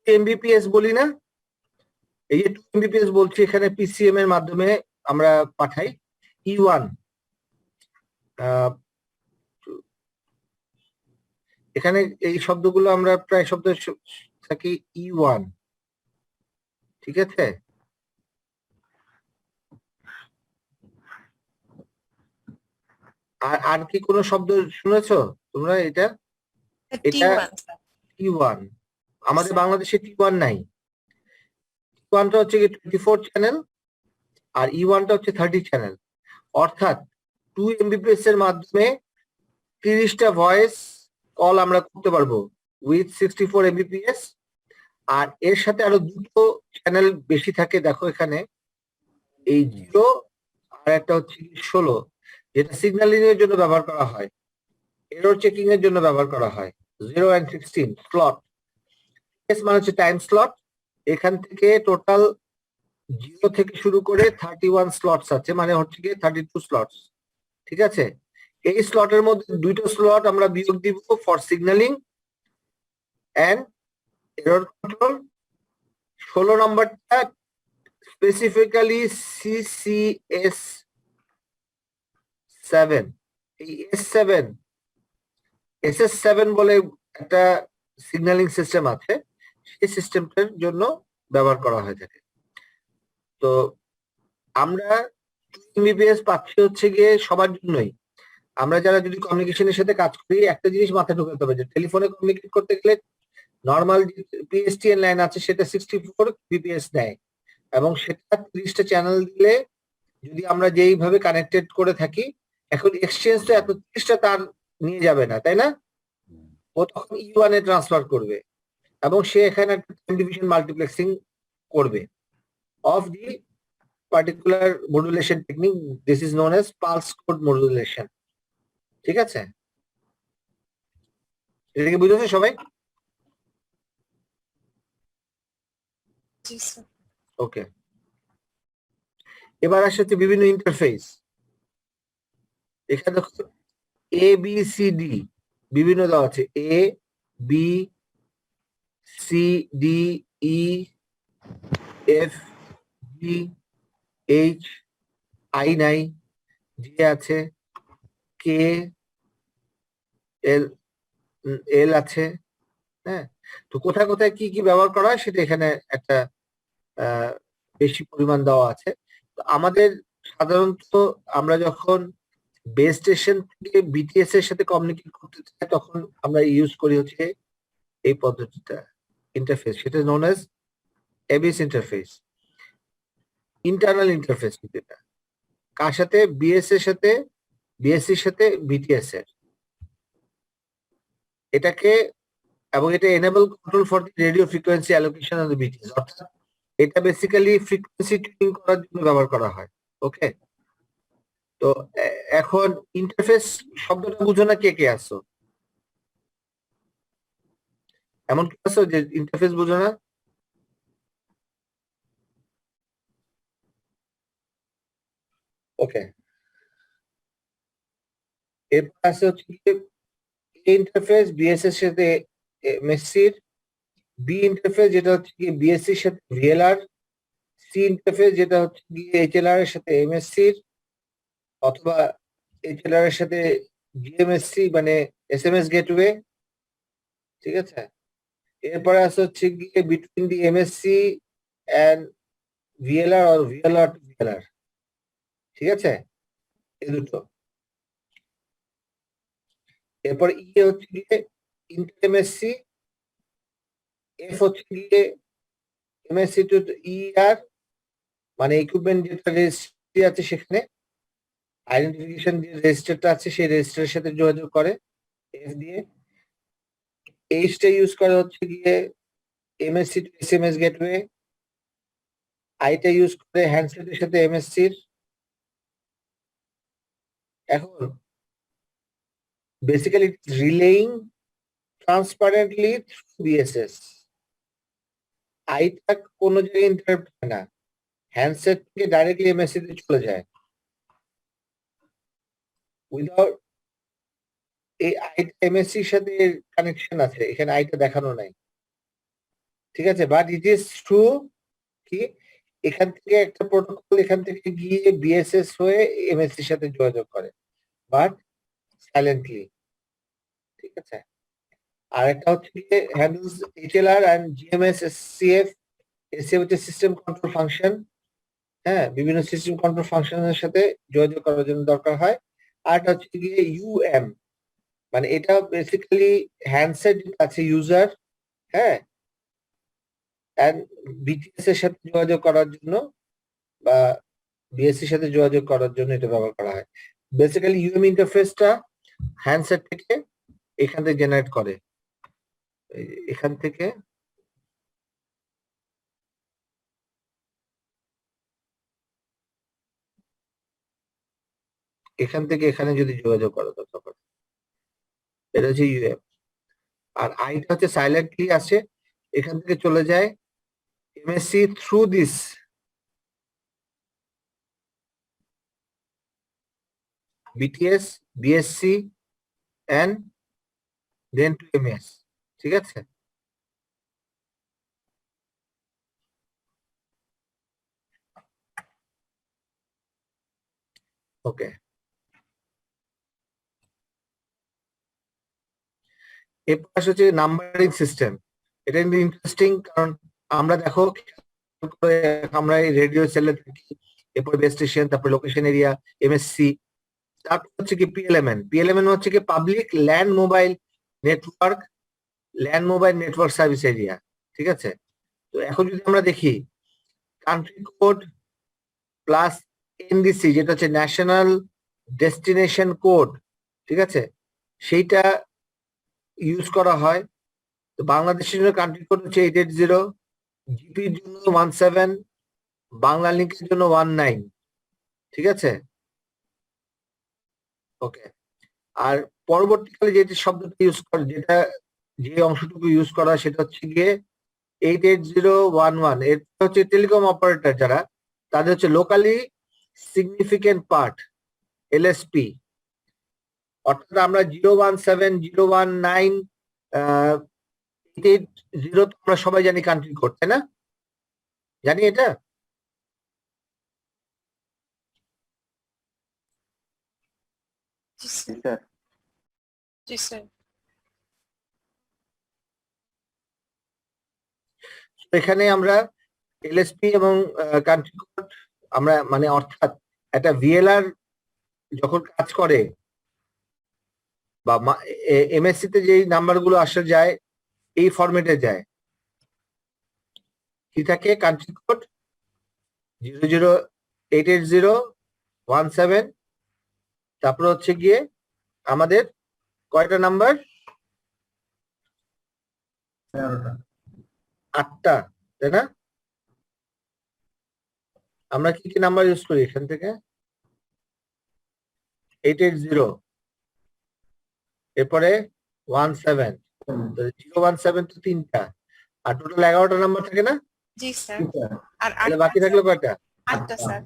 এমবিপিএস বলি না, এই যে 2 এমবিপিএস বলছি, এখানে পিসিএম এর মাধ্যমে আমরা পাঠাই। E1 এখানে এই শব্দগুলো আমরা প্রায় শব্দ থাকি E1। ঠিক আছে, আর কি কোনো শব্দ শুনেছো তোমরা? এটা এটা T1, sir. T1। আমাদের বাংলাদেশে T1 নাই। T1 টা হচ্ছে 24 চ্যানেল আর E1 টা হচ্ছে 30 চ্যানেল। অর্থাৎ 2 এমবিপিএস এর মাধ্যমে 30টা ভয়েস কল আমরা করতে পারবো উইথ 64 এমবিপিএস। আর এর সাথে আরো দুটো চ্যানেল বেশি থাকে, দেখো এখানে, এই 0 আর একটা হচ্ছে 16, যেটা সিগন্যালিং এর জন্য ব্যবহার করা হয়, এরর চেকিং এর জন্য ব্যবহার করা হয়। 0 and 16 স্লট। এস মানে হচ্ছে টাইম স্লট। এখান থেকে টোটাল 0 থেকে শুরু করে 31 স্লটস আছে, মানে হচ্ছে গিয়ে 32 স্লটস। ঠিক আছে, এই স্লটের মধ্যে 2টা স্লট আমরা বিয়োগ দিব for signalling and error control. 16 নম্বরটা স্পেসিফিক্যালি CCS 7। এই S7 SS7 বলে একটা সিগন্যালিং সিস্টেম আছে, সেই সিস্টেমটার জন্য ব্যবহার করা হয়ে থাকে। তো আমরা এমবিপিএস পাচ্ছি হচ্ছে গিয়ে সবার জন্যই। আমরা যারা যদি কমিউনিকেশনের সাথে কাজ করি, একটা জিনিস মাথায় ঢোকাতে হবে যে টেলিফোনে কমিউনিকেট করতে গেলে নর্মাল যে পিএসটিএন লাইন আছে সেটা 64 বিপিএস নেয়, এবং সেটা 30টা চ্যানেল দিলে যদি আমরা যেইভাবে কানেক্টেড করে থাকি, এখন এক্সচেঞ্জ তো এত 30টা তার নিয়ে যাবে না, তাই না? ও তখন E1 এ ট্রান্সফার করবে এবং সে এখানে একটা টাইম ডিভিশন মাল্টিপ্লেক্সিং করবে of the particular modulation technique. This is known as pulse code modulation. ঠিক আছে, এটা কি বুঝেছো সবাই? জি, sir. ওকে, এবার আসছে হচ্ছে বিভিন্ন ইন্টারফেস। এখানে দেখো ABCD বিভিন্ন দেওয়া আছে, ABCDEFGH, I নাই, J আছে, KL আছে। হ্যাঁ, তো কোথায় কোথায় কি কি ব্যবহার করা হয় সেটা এখানে একটা বেশি পরিমাণ দেওয়া আছে। তো আমাদের সাধারণত আমরা যখন বেস স্টেশন থেকে বিটিএস এর সাথে কমিউনিকেট করতে চাই তখন আমরা ইউজ করি হচ্ছে এই পদ্ধতিটা ইন্টারফেস, সেটা known as ABS interface, internal interface. কিন্তু এটা কার সাথে? বিএস এর সাথে, বিএসসির সাথে বিটিএস এর। এটাকে এবং এটা enable control for the radio frequency allocation of the BTS, অর্থাৎ এটা বেসিক্যালি ফ্রিকোয়েন্সি টিউনিং করার জন্য ব্যবহার করা হয়। ওকে, তো এখন ইন্টারফেস শব্দটা বুঝো না কে কে আসো? এমন কি আছো যে ইন্টারফেস বুঝো না? ওকে, এরপর আছে হচ্ছে ইন্টারফেস বিএস এর সাথে এমএসসির, বি ইন্টারফেস যেটা হচ্ছে কি বিএসসির সাথে ভিএলআর, সি ইন্টারফেস যেটা হচ্ছে গিয়ে এইচএলআর এর সাথে এমএসসির অথবা এইচএলআর এর সাথে জিএমএসসি মানে এসএমএস গেটওয়ে। ঠিক আছে, এরপরে আছে হচ্ছে গিয়ে between the MSC and VLR আর ভিএলআর টু ভিএলআর। ঠিক আছে, এই দুটো। এরপর ই হচ্ছে গিয়ে ইন্টার এমএসসি, এফ হচ্ছে গিয়ে এমএসসি টু ইআর মানে ইকুইপমেন্ট যেটা রেজিস্ট্রি আছে সেখানে আইডেন্টিফিকেশন যে রেজিস্টারটা আছে সেই রেজিস্টারের সাথে যোগাযোগ করে এফ দিয়ে। এইচটা ইউজ করে হচ্ছে গিয়ে এমএসসি টু এসএমএস গেটওয়ে, আইটা ইউজ করে হ্যান্ডসেটের সাথে এমএসসির। এখন বেসিক্যালি রিলেইং ট্রান্সপারেন্টলি থ্রু বিএসএস। আইটা কোনো জায়গায় ইন্টারাপ্ট হয় না, হ্যান্ডসেট থেকে ডাইরেক্টলি এমএসসি তে চলে যায় উইদাউট। এই আইটা এমএসসি এর সাথে কানেকশন আছে, এখানে আইটা দেখানো নাই। ঠিক আছে, বাট ইট ইজ ট্রু কি এখান থেকে একটা প্রোটোকল এখান থেকে গিয়ে বিএসএস হয়ে এমএসসি এর সাথে যোগাযোগ করে, বাট সাইলেন্টলি। ঠিক আছে, আর একটা হচ্ছে গিয়ে handles HLR and GMS SCF. SCF হচ্ছে সিস্টেম কন্ট্রোল ফাংশন। হ্যাঁ, বিভিন্ন সিস্টেম কন্ট্রোল ফাংশনের সাথে যোগাযোগ করার জন্য দরকার হয়। আর একটা হচ্ছে গিয়ে ইউএম মানে এটা বেসিক্যালি হ্যান্ডসেট আছে ইউজার, হ্যাঁ, এন্ড বিটিএস এর সাথে যোগাযোগ করার জন্য বা বিএসসি এর সাথে যোগাযোগ করার জন্য এটা ব্যবহার করা হয়। বেসিক্যালি ইউএম ইন্টারফেসটা হ্যান্ডসেট থেকে এখান থেকে জেনারেট করে, এখান থেকে এখানে যদি যোগাযোগ করো তখন এটা হচ্ছে ইউএম। আর আইটা হচ্ছে সাইলেন্টলি আসে, এখান থেকে চলে যায় MSC through this BTS, BSC and then to MS. ঠিক আছে, ওকে। এরপর হচ্ছে নাম্বারিং সিস্টেম। এটা কিন্তু ইন্টারেস্টিং, কারণ আমরা দেখো আমরা এই রেডিও সেলে থাকি, এরপর বেস স্টেশন, তারপর লোকেশন এরিয়া, এমএসসি, তারপর হচ্ছে কি পিএলএমএন। পিএলএমএন হচ্ছে কি public land mobile network, land mobile network service area. ঠিক আছে, তো এখন যদি আমরা দেখি কান্ট্রি কোড প্লাস এনডিসি যেটা হচ্ছে ন্যাশনাল ডেস্টিনেশন কোড, ঠিক আছে, সেইটা ইউজ করা হয়। তো বাংলাদেশের জন্য কান্ট্রি কোড হচ্ছে 880, জিপির জন্য 17, বাংলা লিঙ্কের জন্য 19। ঠিক আছে, ওকে। আর পরবর্তীকালে যেটি শব্দটা ইউজ করে, যেটা যে অংশটুকু ইউজ করা সেটা হচ্ছে গিয়ে 88011। এটা হচ্ছে টেলিকম অপারেটর যারা, তাদের হচ্ছে লোকালি সিগনিফিকেন্ট পার্ট এলএসপি। অর্থাৎ আমরা 017, 019, 880 তো আমরা সবাই জানি কান্ট্রি কোড, তাই না? জানি এটা? জি স্যার। স্যার জি স্যার। এখানে আমরা এলএসপি এবং কান্ট্রি কোড আমরা মানে অর্থাৎ একটা ভিএলআর যখন কাজ করে বা এমএসসি তে যে নাম্বারগুলো আসে যায় এই ফরম্যাটে যায়, কি থাকে কান্ট্রি কোড 00880117, তারপর হচ্ছে গিয়ে আমাদের কয়টা নাম্বার, 8টা, তাই না? আমরা কি কি নাম্বার ইউজ করি এখান থেকে? 880, এরপরে 17, 017 তো 3টা, আর টোটাল 11টা নাম্বার থাকে না? জি স্যার। আর তাহলে বাকি থাকলো কয়টা? 8টা স্যার।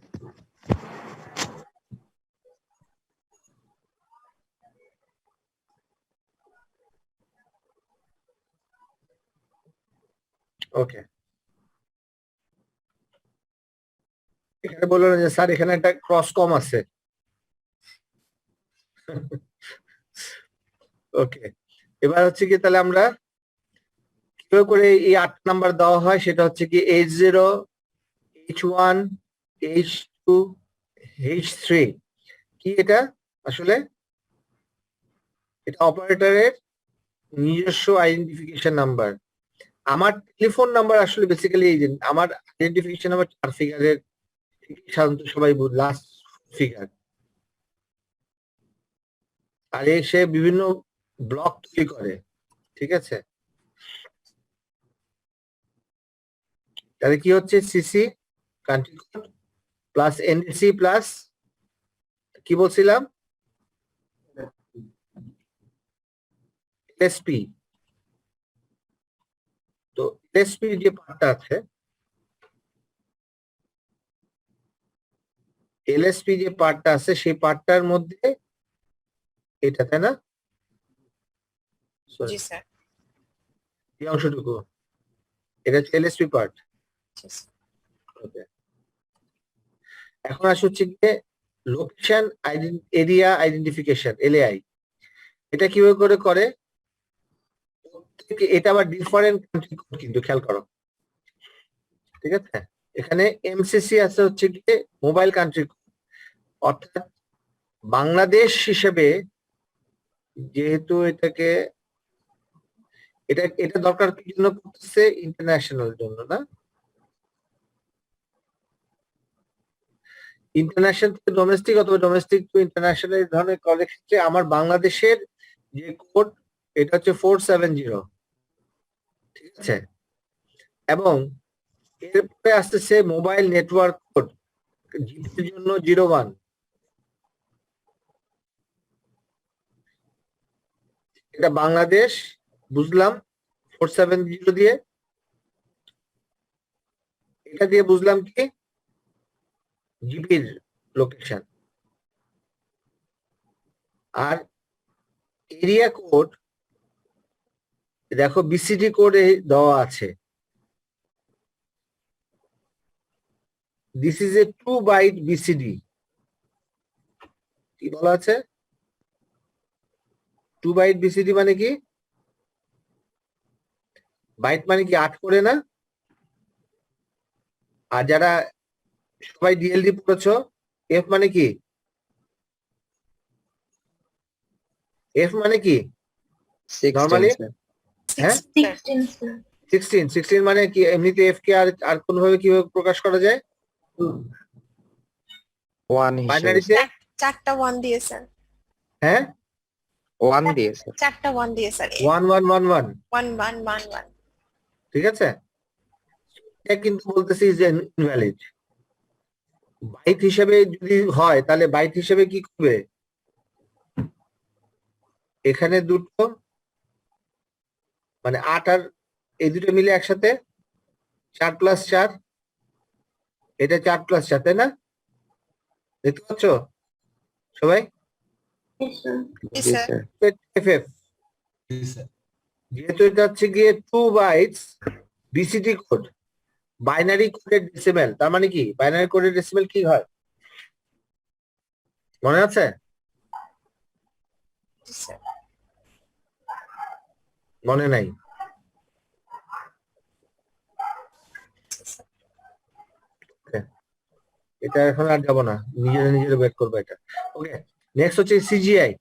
ওকে, এখানে বললো না যে স্যার এখানে একটা ক্রস কম আছে। ওকে, এবার হচ্ছে কি তাহলে আমরা কিভাবে করে এই 8 নাম্বার দেওয়া হয় সেটা হচ্ছে কি H0, H1, H2, H3। কি এটা আসলে? এটা অপারেটরের নিজস্ব আইডেন্টিফিকেশন নাম্বার। আমার টেলিফোন নাম্বার আসলে বেসিক্যালি এই যে আমার আইডেন্টিফিকেশন নাম্বার 4 ফিগারের, সাধারণত সবাই লাস্ট ফিগার। আর সে বিভিন্ন ব্লক তৈরি করে, ঠিক আছে? তাহলে কি হচ্ছে CC country code plus NDC plus কি বলছিলাম এলএসপি। তো এলএসপি যে পার্টটা আছে, এলএসপি যে পার্টটা আছে সেই পার্টটার মধ্যে এটা, তাই না? জি স্যার। এই অংশটুকু এটা হচ্ছে এলএসপি পার্ট। জি স্যার। ওকে, এখন আসে হচ্ছে গিয়ে লোকেশন এরিয়া আইডেন্টিফিকেশন, এলএআই। এটা কিভাবে করে করে? এটা আবার ডিফারেন্ট কান্ট্রি কোড, কিন্তু খেয়াল করো, ঠিক আছে? এখানে এমসিসি আছে হচ্ছে গিয়ে মোবাইল কান্ট্রি কোড, অর্থাৎ বাংলাদেশ হিসেবে যেহেতু এটাকে এটা দরকার কি জন্য করতেছে? ইন্টারন্যাশনাল জন্য, না? ইন্টারন্যাশনাল থেকে ডোমেস্টিক অথবা ডোমেস্টিক টু ইন্টারন্যাশনাল এই ধরনের কলের ক্ষেত্রে আমার বাংলাদেশের যে কোড এটা হচ্ছে 470, ঠিক আছে? এবং এরপরে আসতেছে মোবাইল নেটওয়ার্ক কোড, জিপির জন্য 01। এটা বাংলাদেশ বুঝলাম 470 দিয়ে, এটা দিয়ে বুঝলাম কি জিপির লোকেশন। আর এরিয়া কোড দেখো বিসিডি কোডে দেওয়া আছে, this is a 2 byte BCD. কি বলা আছে? 2 বাইট বিসিডি মানে কি? বাইট মানে কি 8 করে না? আর যারা সবাই ডিএলডি পড়েছো, এফ মানে কি? এফ মানে কি নরমালি? হ্যাঁ, 16 মানে কি এমনিতে এফ কে আর কোনভাবে কিভাবে প্রকাশ করা যায়? 1 হিসেবে। বাইনারিতে 4টা 1 দিয়ে স্যার। হ্যাঁ 1 দিয়ে স্যার। 4টা 1 দিয়ে স্যার। 1111, 1 1 1 1। ঠিক আছে? এটা কিন্তু বলতেছি যে ইনভ্যালিড। বাইট হিসেবে যদি হয় তাহলে বাইট হিসেবে কি করবে? এখানে দুটো মানে 8 আর এই দুটো মিলে একসাথে 4 + 4, এটা 4 + 4, তাই না? দেখতে পাচ্ছ সবাই? জি জি স্যার। স্যার। এফএফ যেহেতু এটা হচ্ছে গিয়ে 2 বাইটস বিসিডি কোড, বাইনারি কোডের ডেসিমেল। তার মানে কি বাইনারি কোডের ডেসিমেল কি হয় মনে আছে? জি স্যার। মনে নাই? এটা এখন আর যাবো না, নিজেরা বের করবো এটা। ওকে, নেক্সট হচ্ছে সিজিআই,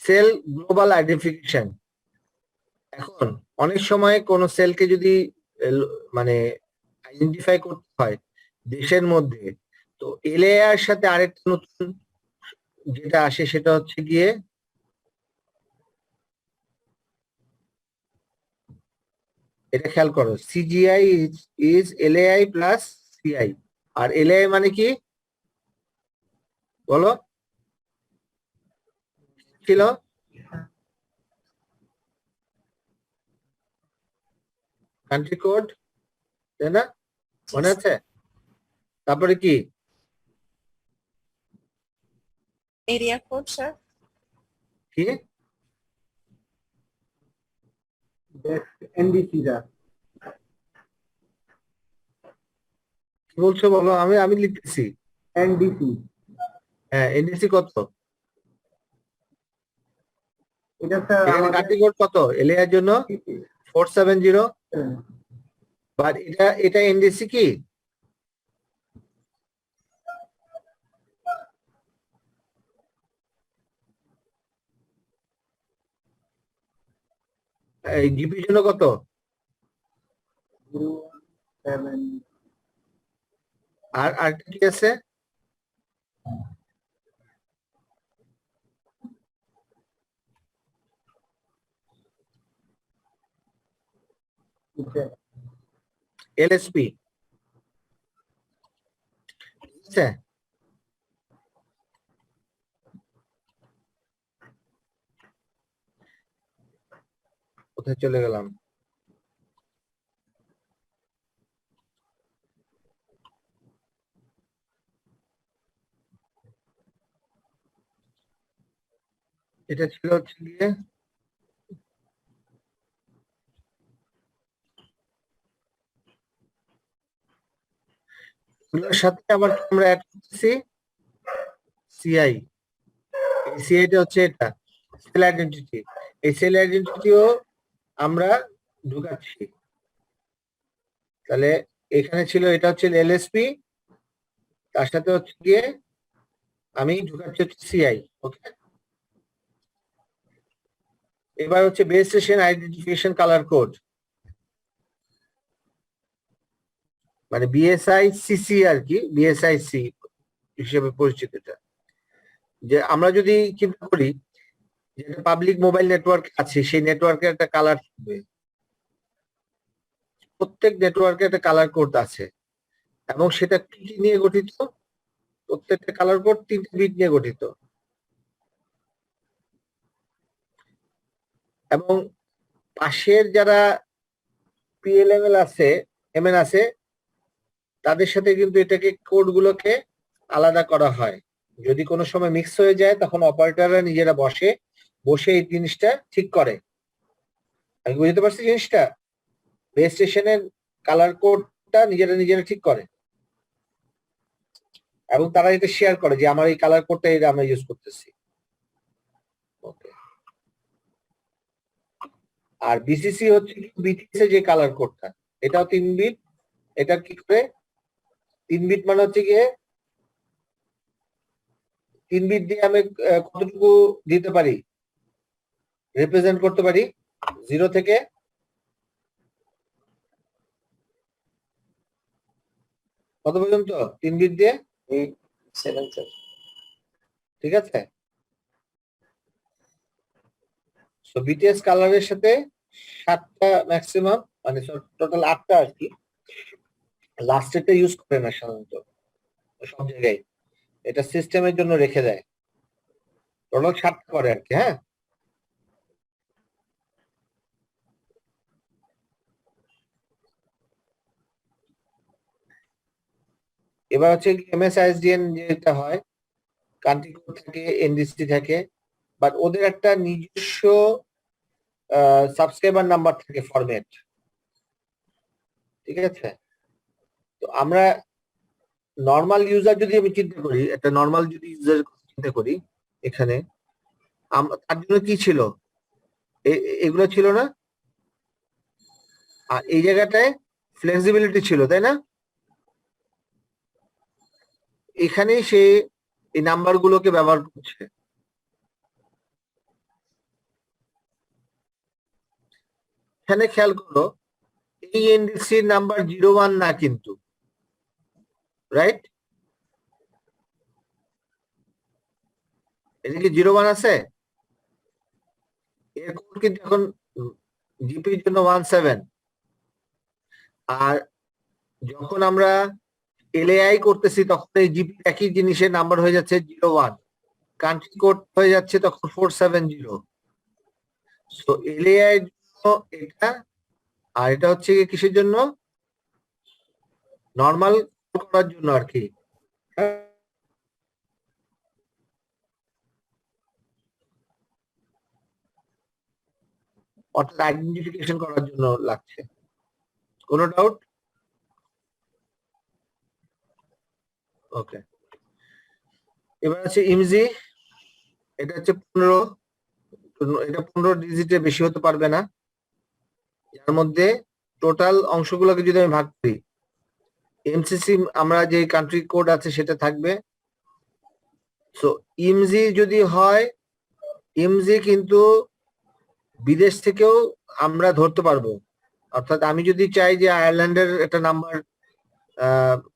সেল গ্লোবাল আইডেন্টিফিকেশন। এখন অনেক সময় কোন সেলকে যদি মানে আইডেন্টিফাই করতে হয় দেশের মধ্যে, তো এলএআর সাথে আরেকটা নতুন যেটা আসে সেটা হচ্ছে গিয়ে এটা খেয়াল করো, সিজিআই ইজ এলএআই প্লাস সিআই। আর এলএআই মানে কি বলো? ছিল কান্ট্রি কোড, তাই না? মনে আছে? তারপরে কি? Area code, sir. কি এনডিসি রা কি বলছো বলো? আমি লিখতেছি। এনডিসি হ্যাঁ, এনডিসি কত? এটা স্যার এখানে আমাদের কান্ট্রি কোড কত এলএআর জন্য? 470। বাট এটা এনডিসি কি? এই জিপির জন্য কত? 07 আর কি আছে? এলএসপি, ঠিক আছে? কোথায় চলে গেলাম? এটা ছিল হচ্ছে গিয়ে এগুলোর সাথে আবার আমরা অ্যাড করতেছি সিআই। এই সিআইটা হচ্ছে এটা সেল আইডেন্টিটি। এই সেল আইডেন্টিটিও আমরা ঢুকাচ্ছি। তাহলে এখানে ছিল এটা হচ্ছে এলএসপি, তার সাথে হচ্ছে গিয়ে আমি ঢুকাচ্ছি হচ্ছে সিআই। ওকে, এবার হচ্ছে base station identification colour code, মানে বিএসআই সিসি আর কি, বিএসআই সি হিসেবে পরিচিত। এটা যে আমরা যদি চিন্তা করি যে পাবলিক মোবাইল নেটওয়ার্ক আছে, সেই নেটওয়ার্কের একটা কালার থাকবে, প্রত্যেক নেটওয়ার্কে একটা কালার কোড আছে, এবং সেটা কি কি নিয়ে গঠিত? প্রত্যেকটা কালার কোড 3টে বিট নিয়ে গঠিত। এবং পাশের যারা পিএলএমএল আছে, এমএন আছে, তাদের সাথে কিন্তু এটাকে কোডগুলোকে আলাদা করা হয়। যদি কোনো সময় মিক্স হয়ে যায় তখন অপারেটররা নিজেরা বসে এই জিনিসটা ঠিক করে। আমি বুঝতে পারছি জিনিসটা? বেস স্টেশনের কালার কোডটা নিজেরা ঠিক করে, এবং তারা এটা শেয়ার করে যে আমার এই কালার কোডটা এটা আমরা ইউজ করতেছি। ওকে, আর বিসিসি হচ্ছে বিটিএস এর যে কালার কোডটা, এটাও 3 বিট। এটা কি করে 3 বিট মানে হচ্ছে গিয়ে 3 বিট দিয়ে আমি কতটুকু দিতে পারি, রিপ্রেজেন্ট করতে পারি 0 থেকে কত পর্যন্ত? 3 বিট দিয়ে 7 স্যার। ঠিক আছে। সো বিটিএস কালারের সাথে 7টা ম্যাক্সিমাম, মানে টোটাল 8টা আর কি। লাস্টেরটা ইউজ করে না সাধারণত সব জায়গায়, এটা সিস্টেমের জন্য রেখে দেয়। টোটাল 7টা করে আর কি। হ্যাঁ, এবার হচ্ছে এমএসআইএসডিএন যেটা হয়, কান্ট্রি কোড থাকে, এনডিসি থাকে, বাট ওদের একটা নিজস্ব সাবস্ক্রাইবার নাম্বার থাকে, ফরম্যাট। ঠিক আছে। তো আমরা নর্মাল ইউজার যদি আমি চিন্তা করি, একটা নর্মাল যদি ইউজার চিন্তা করি, এখানে তার জন্য কি ছিল? এগুলো ছিল না, আর এই জায়গাটায় ফ্লেক্সিবিলিটি ছিল, তাই না? এখানেই সে এই নাম্বারগুলোকে ব্যবহার করছে। এখানে খেয়াল করো এই এনডিসি নাম্বার 01 না কিন্তু, রাইট? এটা কি 01 আছে? এর কোড কিন্তু এখন জিপির জন্য 17। আর যখন আমরা এলএআই করতেছি তখন এই জিপি একই জিনিসের নাম্বার হয়ে যাচ্ছে 01, কান্ট্রি কোড হয়ে যাচ্ছে তখন 470। সো এলএআই এর জন্য এটা, আর এটা হচ্ছে কিসের জন্য? নর্মাল করার জন্য আর কি। অর্থাৎ আইডেন্টিফিকেশন করার জন্য লাগছে। কোনো ডাউট? ওকে, এবার আছে ইমজি। এটা হচ্ছে 15, এটা 15 ডিজিটে বেশি হতে পারবে না। যার মধ্যে টোটাল অংশগুলোকে যদি আমি ভাগ করি, এমসিসি আমরা যে কান্ট্রি কোড আছে সেটা থাকবে। সো ইমজি যদি হয়, ইমজি কিন্তু বিদেশ থেকেও আমরা ধরতে পারবো। অর্থাৎ আমি যদি চাই যে আয়ারল্যান্ডের একটা নাম্বার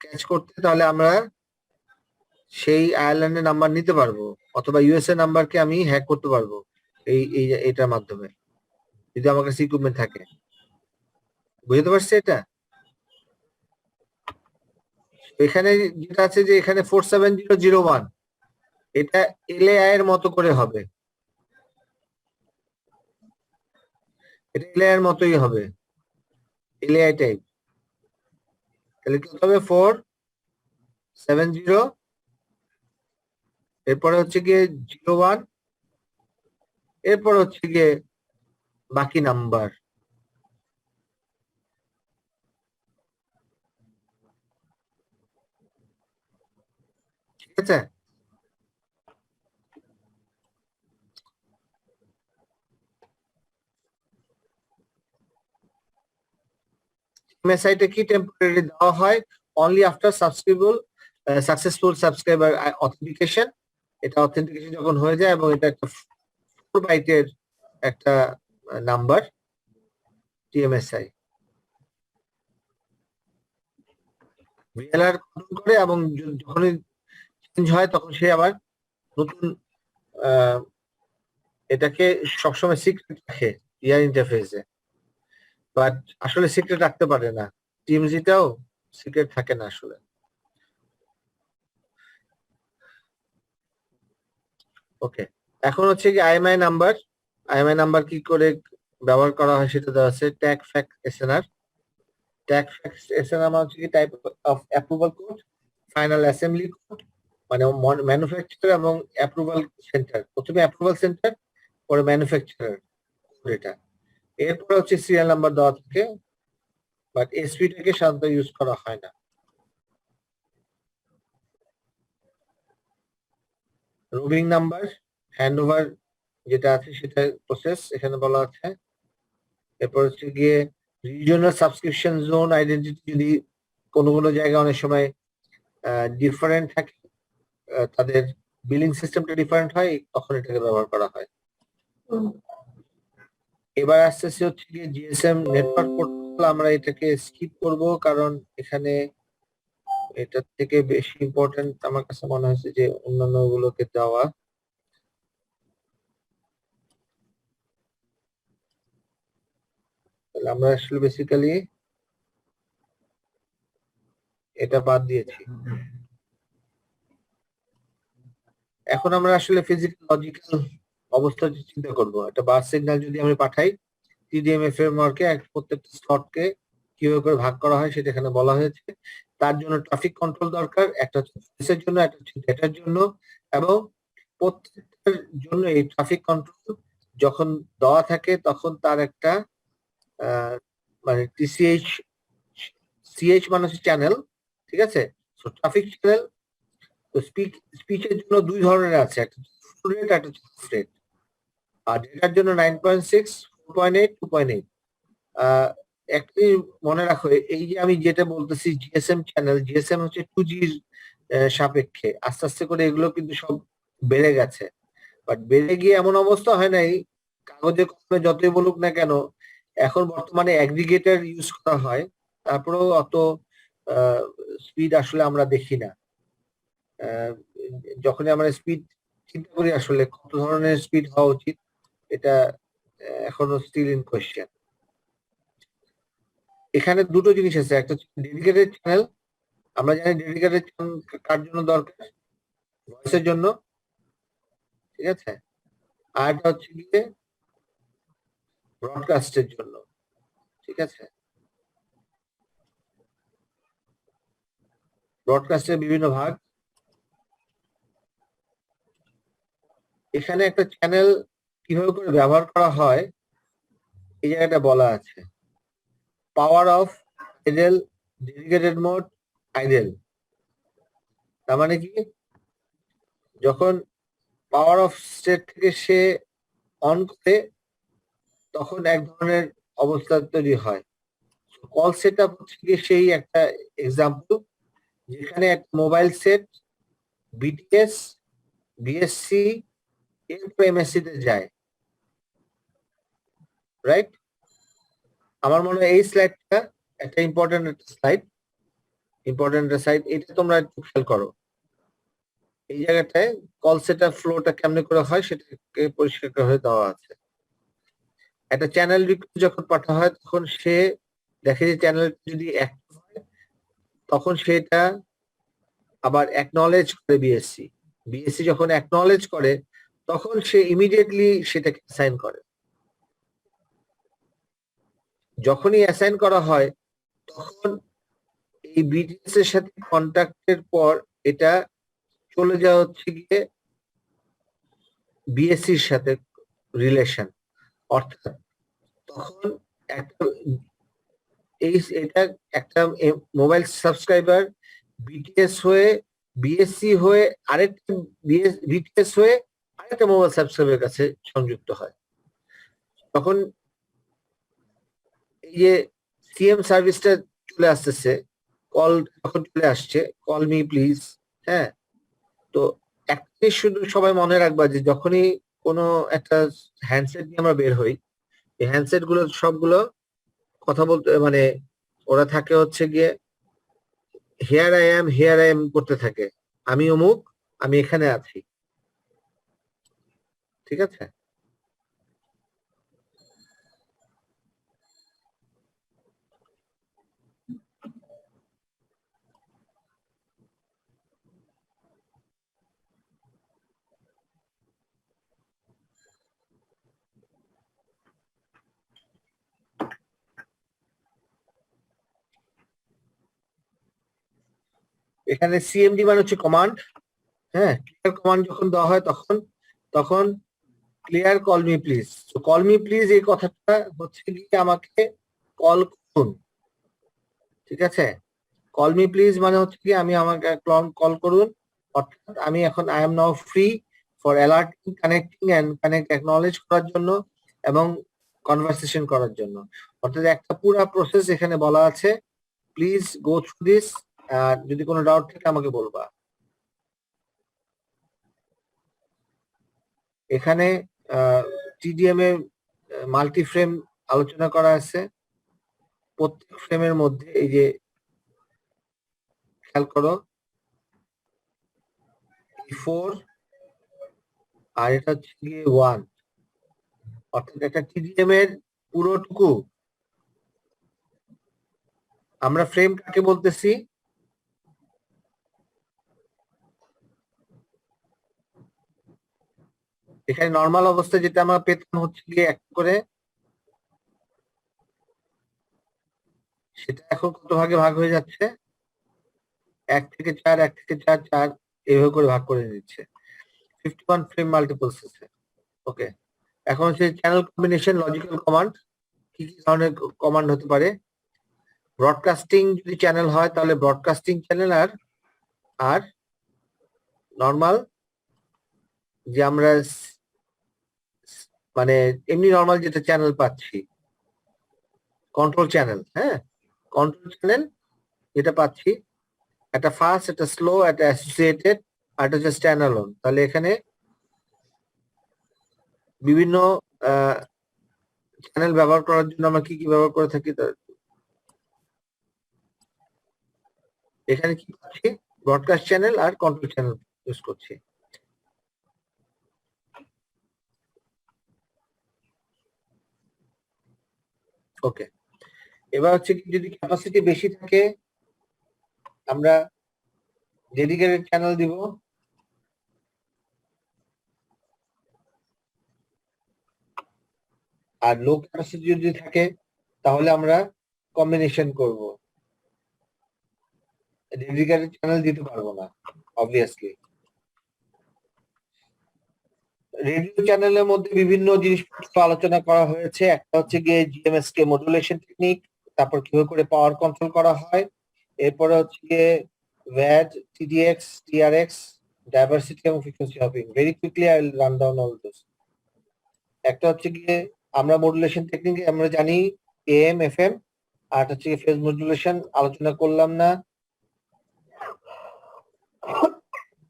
ক্যাচ করতে, তাহলে আমরা সেই আয়ারল্যান্ডের নাম্বার নিতে পারবো, অথবা ইউএসএ নাম্বারকে আমি হ্যাক করতে পারবো এটার মাধ্যমে, যদি আমার কাছে ইকুইপমেন্ট থাকে। বুঝতে পারছি এটা? এখানে যেটা আছে যে এখানে 47001, এটা এলএআই এর মতো করে হবে, এটা এলএআই এর মতোই হবে, এলএআই টাইপ। তাহলে কি হবে? 470, এরপরে হচ্ছে গিয়ে 01, এরপর হচ্ছে গিয়ে বাকি নাম্বার। ঠিক আছে? এমএসআইটা কি টেম্পোরারি দেওয়া হয় only after successful subscriber authentication. এটা অথেন্টিকেশন যখন হয়ে যায়, এবং এটা একটা 4 বাইটের একটা নাম্বার টিএমএসআই ভিএলআর কন্ট্রোল করে, এবং যখনই চেঞ্জ হয় তখন সে আবার নতুন এটাকে সবসময় সিক্রেট রাখে ইয়ার ইন্টারফেসে, বাট আসলে সিক্রেট রাখতে পারে না। টিএমজিটাও সিক্রেট থাকে না আসলে। ওকে, এখন হচ্ছে কি আইএমআই নাম্বার। আইএমআই নাম্বার কি করে ব্যবহার করা হয় সেটা দেওয়া আছে। Tag fact SNR. Tag fact SNR মানে হচ্ছে কি type of approval code, final assembly code, মানে ম্যানুফ্যাকচারার এবং অ্যাপ্রুভাল সেন্টার। প্রথমে অ্যাপ্রুভাল সেন্টার, পরে ম্যানুফ্যাকচারার কোড এটা। এরপরে হচ্ছে সিরিয়াল নাম্বার দেওয়া থাকে, বাট এসপিটাকে সাধারণত ইউজ করা হয় না। রোভিং নাম্বার, হ্যান্ডওভার যেটা আছে সেটা প্রসেস এখানে বলা আছে। এরপর হচ্ছে গিয়ে রিজিওনাল সাবস্ক্রিপশন জোন আইডেন্টিটি, যদি কোনো কোনো জায়গায় অনেক সময় ডিফারেন্ট থাকে, তাদের বিলিং সিস্টেমটা ডিফারেন্ট হয়, তখন এটাকে ব্যবহার করা হয়। এবার আসতেছে হচ্ছে গিয়ে জিএসএম নেটওয়ার্ক প্রোটোকল। আমরা এটাকে স্কিপ করব, কারণ এখানে এটার থেকে বেশি ইম্পর্টেন্ট আমার কাছে মনে হয়েছে যে অন্যান্য গুলোকে দেওয়া। তাহলে আমরা আসলে বেসিক্যালি এটা বাদ দিয়েছি। এখন আমরা আসলে ফিজিক্যাল লজিক্যাল অবস্থা চিন্তা করব। একটা বাস সিগন্যাল যদি আমি পাঠাই, টিডিএমএ ফ্রেমওয়ার্কে প্রত্যেকটা স্লটকে কিভাবে করে ভাগ করা হয় সেটা এখানে বলা হয়েছে। তার জন্য ট্রাফিক কন্ট্রোল দরকার, একটা হচ্ছে ভয়েসের জন্য, একটা হচ্ছে ডেটার জন্য, এবং প্রত্যেকটার জন্য এই ট্রাফিক কন্ট্রোল যখন দেওয়া থাকে তখন তার একটা মানে সিএইচ মানে হচ্ছে চ্যানেল, ঠিক আছে? সো ট্রাফিক চ্যানেল তো স্পিচের জন্য 2 ধরনের আছে, একটা ফুল রেট, একটা হাফ রেট। আর ডেটার জন্য 9.6, 4.8, 2.8। একটি মনে রাখো, এই যে আমি যেটা বলতেছি জিএসএম চ্যানেল, জিএসএম হচ্ছে 2G সাপেক্ষে আস্তে আস্তে করে এগুলো কিন্তু সব বেড়ে গেছে। বাট বেড়ে গিয়ে এমন অবস্থা হয় নাই, কাগজে কলমে যতই বলুক না কেন এখন বর্তমানে অ্যাগ্রিগেটর ইউজ করা হয়, তারপরেও অত স্পিড আসলে আমরা দেখি না। যখনই আমরা স্পিড চিন্তা করি আসলে কত ধরনের স্পিড হওয়া উচিত, এটা এখনো স্টিল ইন কোয়েশ্চেন। এখানে দুটো জিনিস আছে, একটা ডেডিকেটেড চ্যানেল। আমরা জানি ডেডিকেটেড চ্যানেল কার জন্য দরকার, ভয়েসের জন্য, ঠিক আছে। আর এটা হচ্ছে গিয়ে ব্রডকাস্টের জন্য, ঠিক আছে। ব্রডকাস্টের বিভিন্ন ভাগ। এখানে একটা চ্যানেল কিভাবে করে ব্যবহার করা হয় এই জায়গাটা বলা আছে। Power off idle, dedicated mode, idle. তার মানে কি, যখন পাওয়ার অফ স্টেট থেকে সে অন করে তখন এক ধরনের অবস্থা তৈরি হয়। কল সেট আপ হচ্ছে গিয়ে সেই একটা এক্সাম্পল, যেখানে একটা মোবাইল সেট বিটিএস, বিএসসি, এরপর এমএসসি তে যায়, রাইট। আমার মনে হয় এই স্লাইডটা একটা ইম্পর্টেন্ট স্লাইড, এটা তোমরা একটু খেয়াল করো। এই জায়গাটায় কল সেটআপ ফ্লোটা কেমনে করে হয় সেটাকে পরিষ্কার করে দেওয়া আছে। একটা চ্যানেল রিকোয়েস্ট যখন পাঠানো হয় তখন সে দেখে যে চ্যানেল যদি অ্যাক্টিভ হয় তখন সেটা আবার অ্যাকনলেজ করে বিএসসি। বিএসসি যখন অ্যাকনলেজ করে তখন সে ইমিডিয়েটলি সেটাকে অ্যাসাইন করে। যখনই অ্যাসাইন করা হয় তখন এই বিটিএস এর সাথে কন্ট্যাক্টের পর এটা চলে যাওয়া হচ্ছে গিয়ে বিএসসির সাথে রিলেশন। অর্থাৎ তখন একটা এটা একটা মোবাইল সাবস্ক্রাইবার বিটিএস হয়ে, বিএসসি হয়ে, আরেকটা বিটিএস হয়ে আরেকটা মোবাইল সাবস্ক্রাইবারের কাছে সংযুক্ত হয়। তখন এই যে সিএম সার্ভিসটা চলে আসতেছে, কল যখন চলে আসছে, কল মি প্লিজ, হ্যাঁ। তো একটাই শুধু সবাই মনে রাখবা যে যখনই কোনো একটা হ্যান্ডসেট নিয়ে আমরা বের হই, এই হ্যান্ডসেট গুলো সবগুলো কথা বলতে মানে ওরা থাকে হচ্ছে গিয়ে হিয়ার আই এম করতে থাকে, আমি অমুক, আমি এখানে আছি, ঠিক আছে। এখানে সিএমডি মানে হচ্ছে কমান্ড, হ্যাঁ। ক্লিয়ার কমান্ড যখন দেওয়া হয় তখন ক্লিয়ার কল মি প্লিজ। তো কল মি প্লিজ এই কথাটা হচ্ছে গিয়ে আমাকে কল করুন, ঠিক আছে। কল মি প্লিজ মানে হচ্ছে কি আমি আমাকে কল করুন, অর্থাৎ আমি এখন I am now free for alerting, connecting and connect acknowledge করার জন্য এবং কনভারসেশন করার জন্য। অর্থাৎ একটা পুরো প্রসেস এখানে বলা আছে। Please go through this. যদি কোনো ডাউট থাকে আমাকে বলবা। এখানে টিডিএম এর মাল্টি ফ্রেম আলোচনা করা আছে। প্রত্যেক ফ্রেমের মধ্যে এই যে খেয়াল করো 4 আর এটা হচ্ছে গিয়ে 1, অর্থাৎ একটা টিডিএম এর পুরোটুকু। আমরা ফ্রেম কাকে বলতেছি? এখানে নর্মাল অবস্থায় যেটা আমরা পেতাম হচ্ছে গিয়ে এক করে, সেটা এখন কত ভাগে ভাগ হয়ে যাচ্ছে? 1 থেকে 4, 1 থেকে 4, 4 এইভাবে করে ভাগ করে দিচ্ছে। 51 ফ্রেম মাল্টিপলসে। ওকে, এখন হচ্ছে চ্যানেল কম্বিনেশন, লজিক্যাল কমান্ড। কি কি ধরনের কমান্ড হতে পারে? ব্রডকাস্টিং যদি চ্যানেল হয় তাহলে ব্রডকাস্টিং চ্যানেল, আর নর্মাল যে আমরা মানে এমনি নর্মাল যেটা চ্যানেল পাচ্ছি, কন্ট্রোল চ্যানেল, হ্যাঁ। কন্ট্রোল চ্যানেল যেটা পাচ্ছি, একটা ফাস্ট, একটা স্লো, একটা অ্যাসোসিয়েটেড, আর একটা হচ্ছে স্ট্যান্ড অ্যালোন। তাহলে এখানে বিভিন্ন চ্যানেল ব্যবহার করার জন্য আমরা কি কি ব্যবহার করে থাকি এখানে কি করছি, ব্রডকাস্ট চ্যানেল আর কন্ট্রোল চ্যানেল ইউজ করছি। ওকে, এবার হচ্ছে কি, যদি ক্যাপাসিটি বেশি থাকে আমরা ডেডিকেটেড চ্যানেল দিব, আর লো ক্যাপাসিটি যদি থাকে তাহলে আমরা কম্বিনেশন করব, ডেডিকেটেড চ্যানেল দিতে পারবো না অবভিয়াসলি। রেডিও চ্যানেলের মধ্যে বিভিন্ন জিনিসপত্র আলোচনা করা হয়েছে। একটা হচ্ছে গিয়ে জিএমএসকে মডুলেশন টেকনিক, তারপর কিভাবে করে পাওয়ার কন্ট্রোল করা হয়, এরপরে হচ্ছে গিয়ে ভ্যাড, টিডিএক্স, টিআরএক্স, ডাইভার্সিটি এবং frequency hopping. Very quickly I will run down all দোস। একটা হচ্ছে গিয়ে আমরা মডুলেশন টেকনিকে আমরা জানি এএম, এফএম, আর হচ্ছে গিয়ে ফেজ মডুলেশন আলোচনা করলাম না।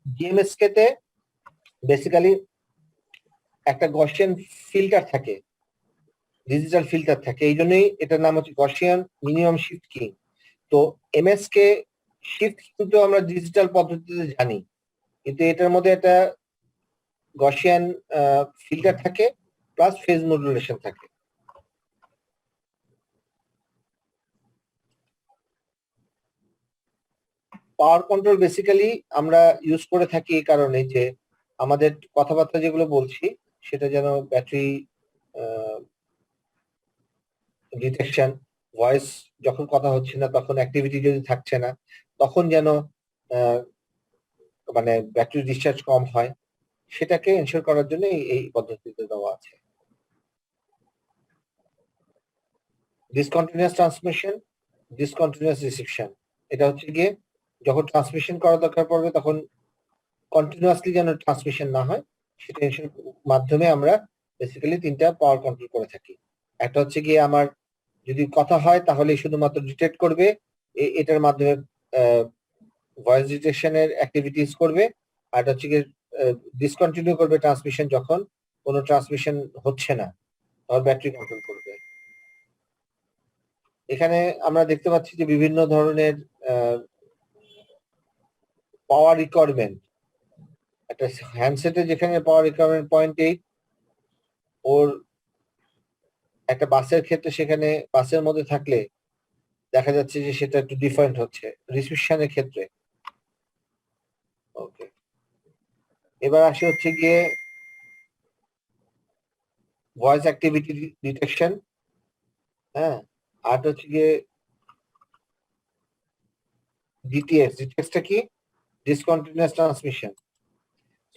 জিএমএসকে তে বেসিক্যালি একটা গসিয়ান ফিল্টার থাকে, ডিজিটাল ফিল্টার থাকে, এই জন্যই এটার নাম হচ্ছে গসিয়ান মিনিমাম শিফট কিং। তো এমএসকে শিফট কিন্তু আমরা ডিজিটাল পদ্ধতিতে জানি, কিন্তু এটার মধ্যে একটা গসিয়ান ফিল্টার থাকে প্লাস ফেজ মডুলেশন থাকে। পাওয়ার কন্ট্রোল বেসিক্যালি আমরা ইউজ করে থাকি এই কারণে যে আমাদের কথাবার্তা যেগুলো বলছি সেটা যেন ব্যাটারি ডিটেকশন, ভয়েস যখন কথা হচ্ছে না তখন অ্যাক্টিভিটি যদি থাকছে না তখন যেন মানে ব্যাটারি ডিসচার্জ কম হয়, সেটাকে এনশিওর করার জন্য এই পদ্ধতিতে দেওয়া আছে। ডিসকন্টিনিউয়াস ট্রান্সমিশন, ডিসকন্টিনিউয়াস রিসিপশন, এটা হচ্ছে গিয়ে যখন ট্রান্সমিশন করা দরকার পড়বে তখন কন্টিনিউয়াসলি যেন ট্রান্সমিশন না হয় সেটা এনশিওর মাধ্যমে আমরা বেসিক্যালি তিনটা পাওয়ার কন্ট্রোল করে থাকি। একটা হচ্ছে গিয়ে আমার যদি কথা হয় তাহলে শুধুমাত্র ডিটেক্ট করবে, এটার মাধ্যমে ভয়েস ডিটেকশনের অ্যাক্টিভিটিস করবে, আর হচ্ছে গিয়ে ডিসকন্টিনিউ করবে ট্রান্সমিশন যখন কোনো ট্রান্সমিশন হচ্ছে না, তখন ব্যাটারি কন্ট্রোল করবে। এখানে আমরা দেখতে পাচ্ছি যে বিভিন্ন ধরনের পাওয়ার রিকোয়ারমেন্ট, একটা হ্যান্ডসেটে যেখানে পাওয়ার রিকোয়ারমেন্ট 0.8, ওর একটা বাসের ক্ষেত্রে সেখানে বাসের মধ্যে থাকলে দেখা যাচ্ছে যে সেটা একটু ডিফারেন্ট হচ্ছে রিসিপশনের ক্ষেত্রে। ওকে, এবার আসি হচ্ছে গিয়ে ভয়েস অ্যাক্টিভিটি ডিটেকশন, হ্যাঁ, আর হচ্ছে গিয়ে ডিটিএস। ডিটিএসটা কি? Discontinuous transmission.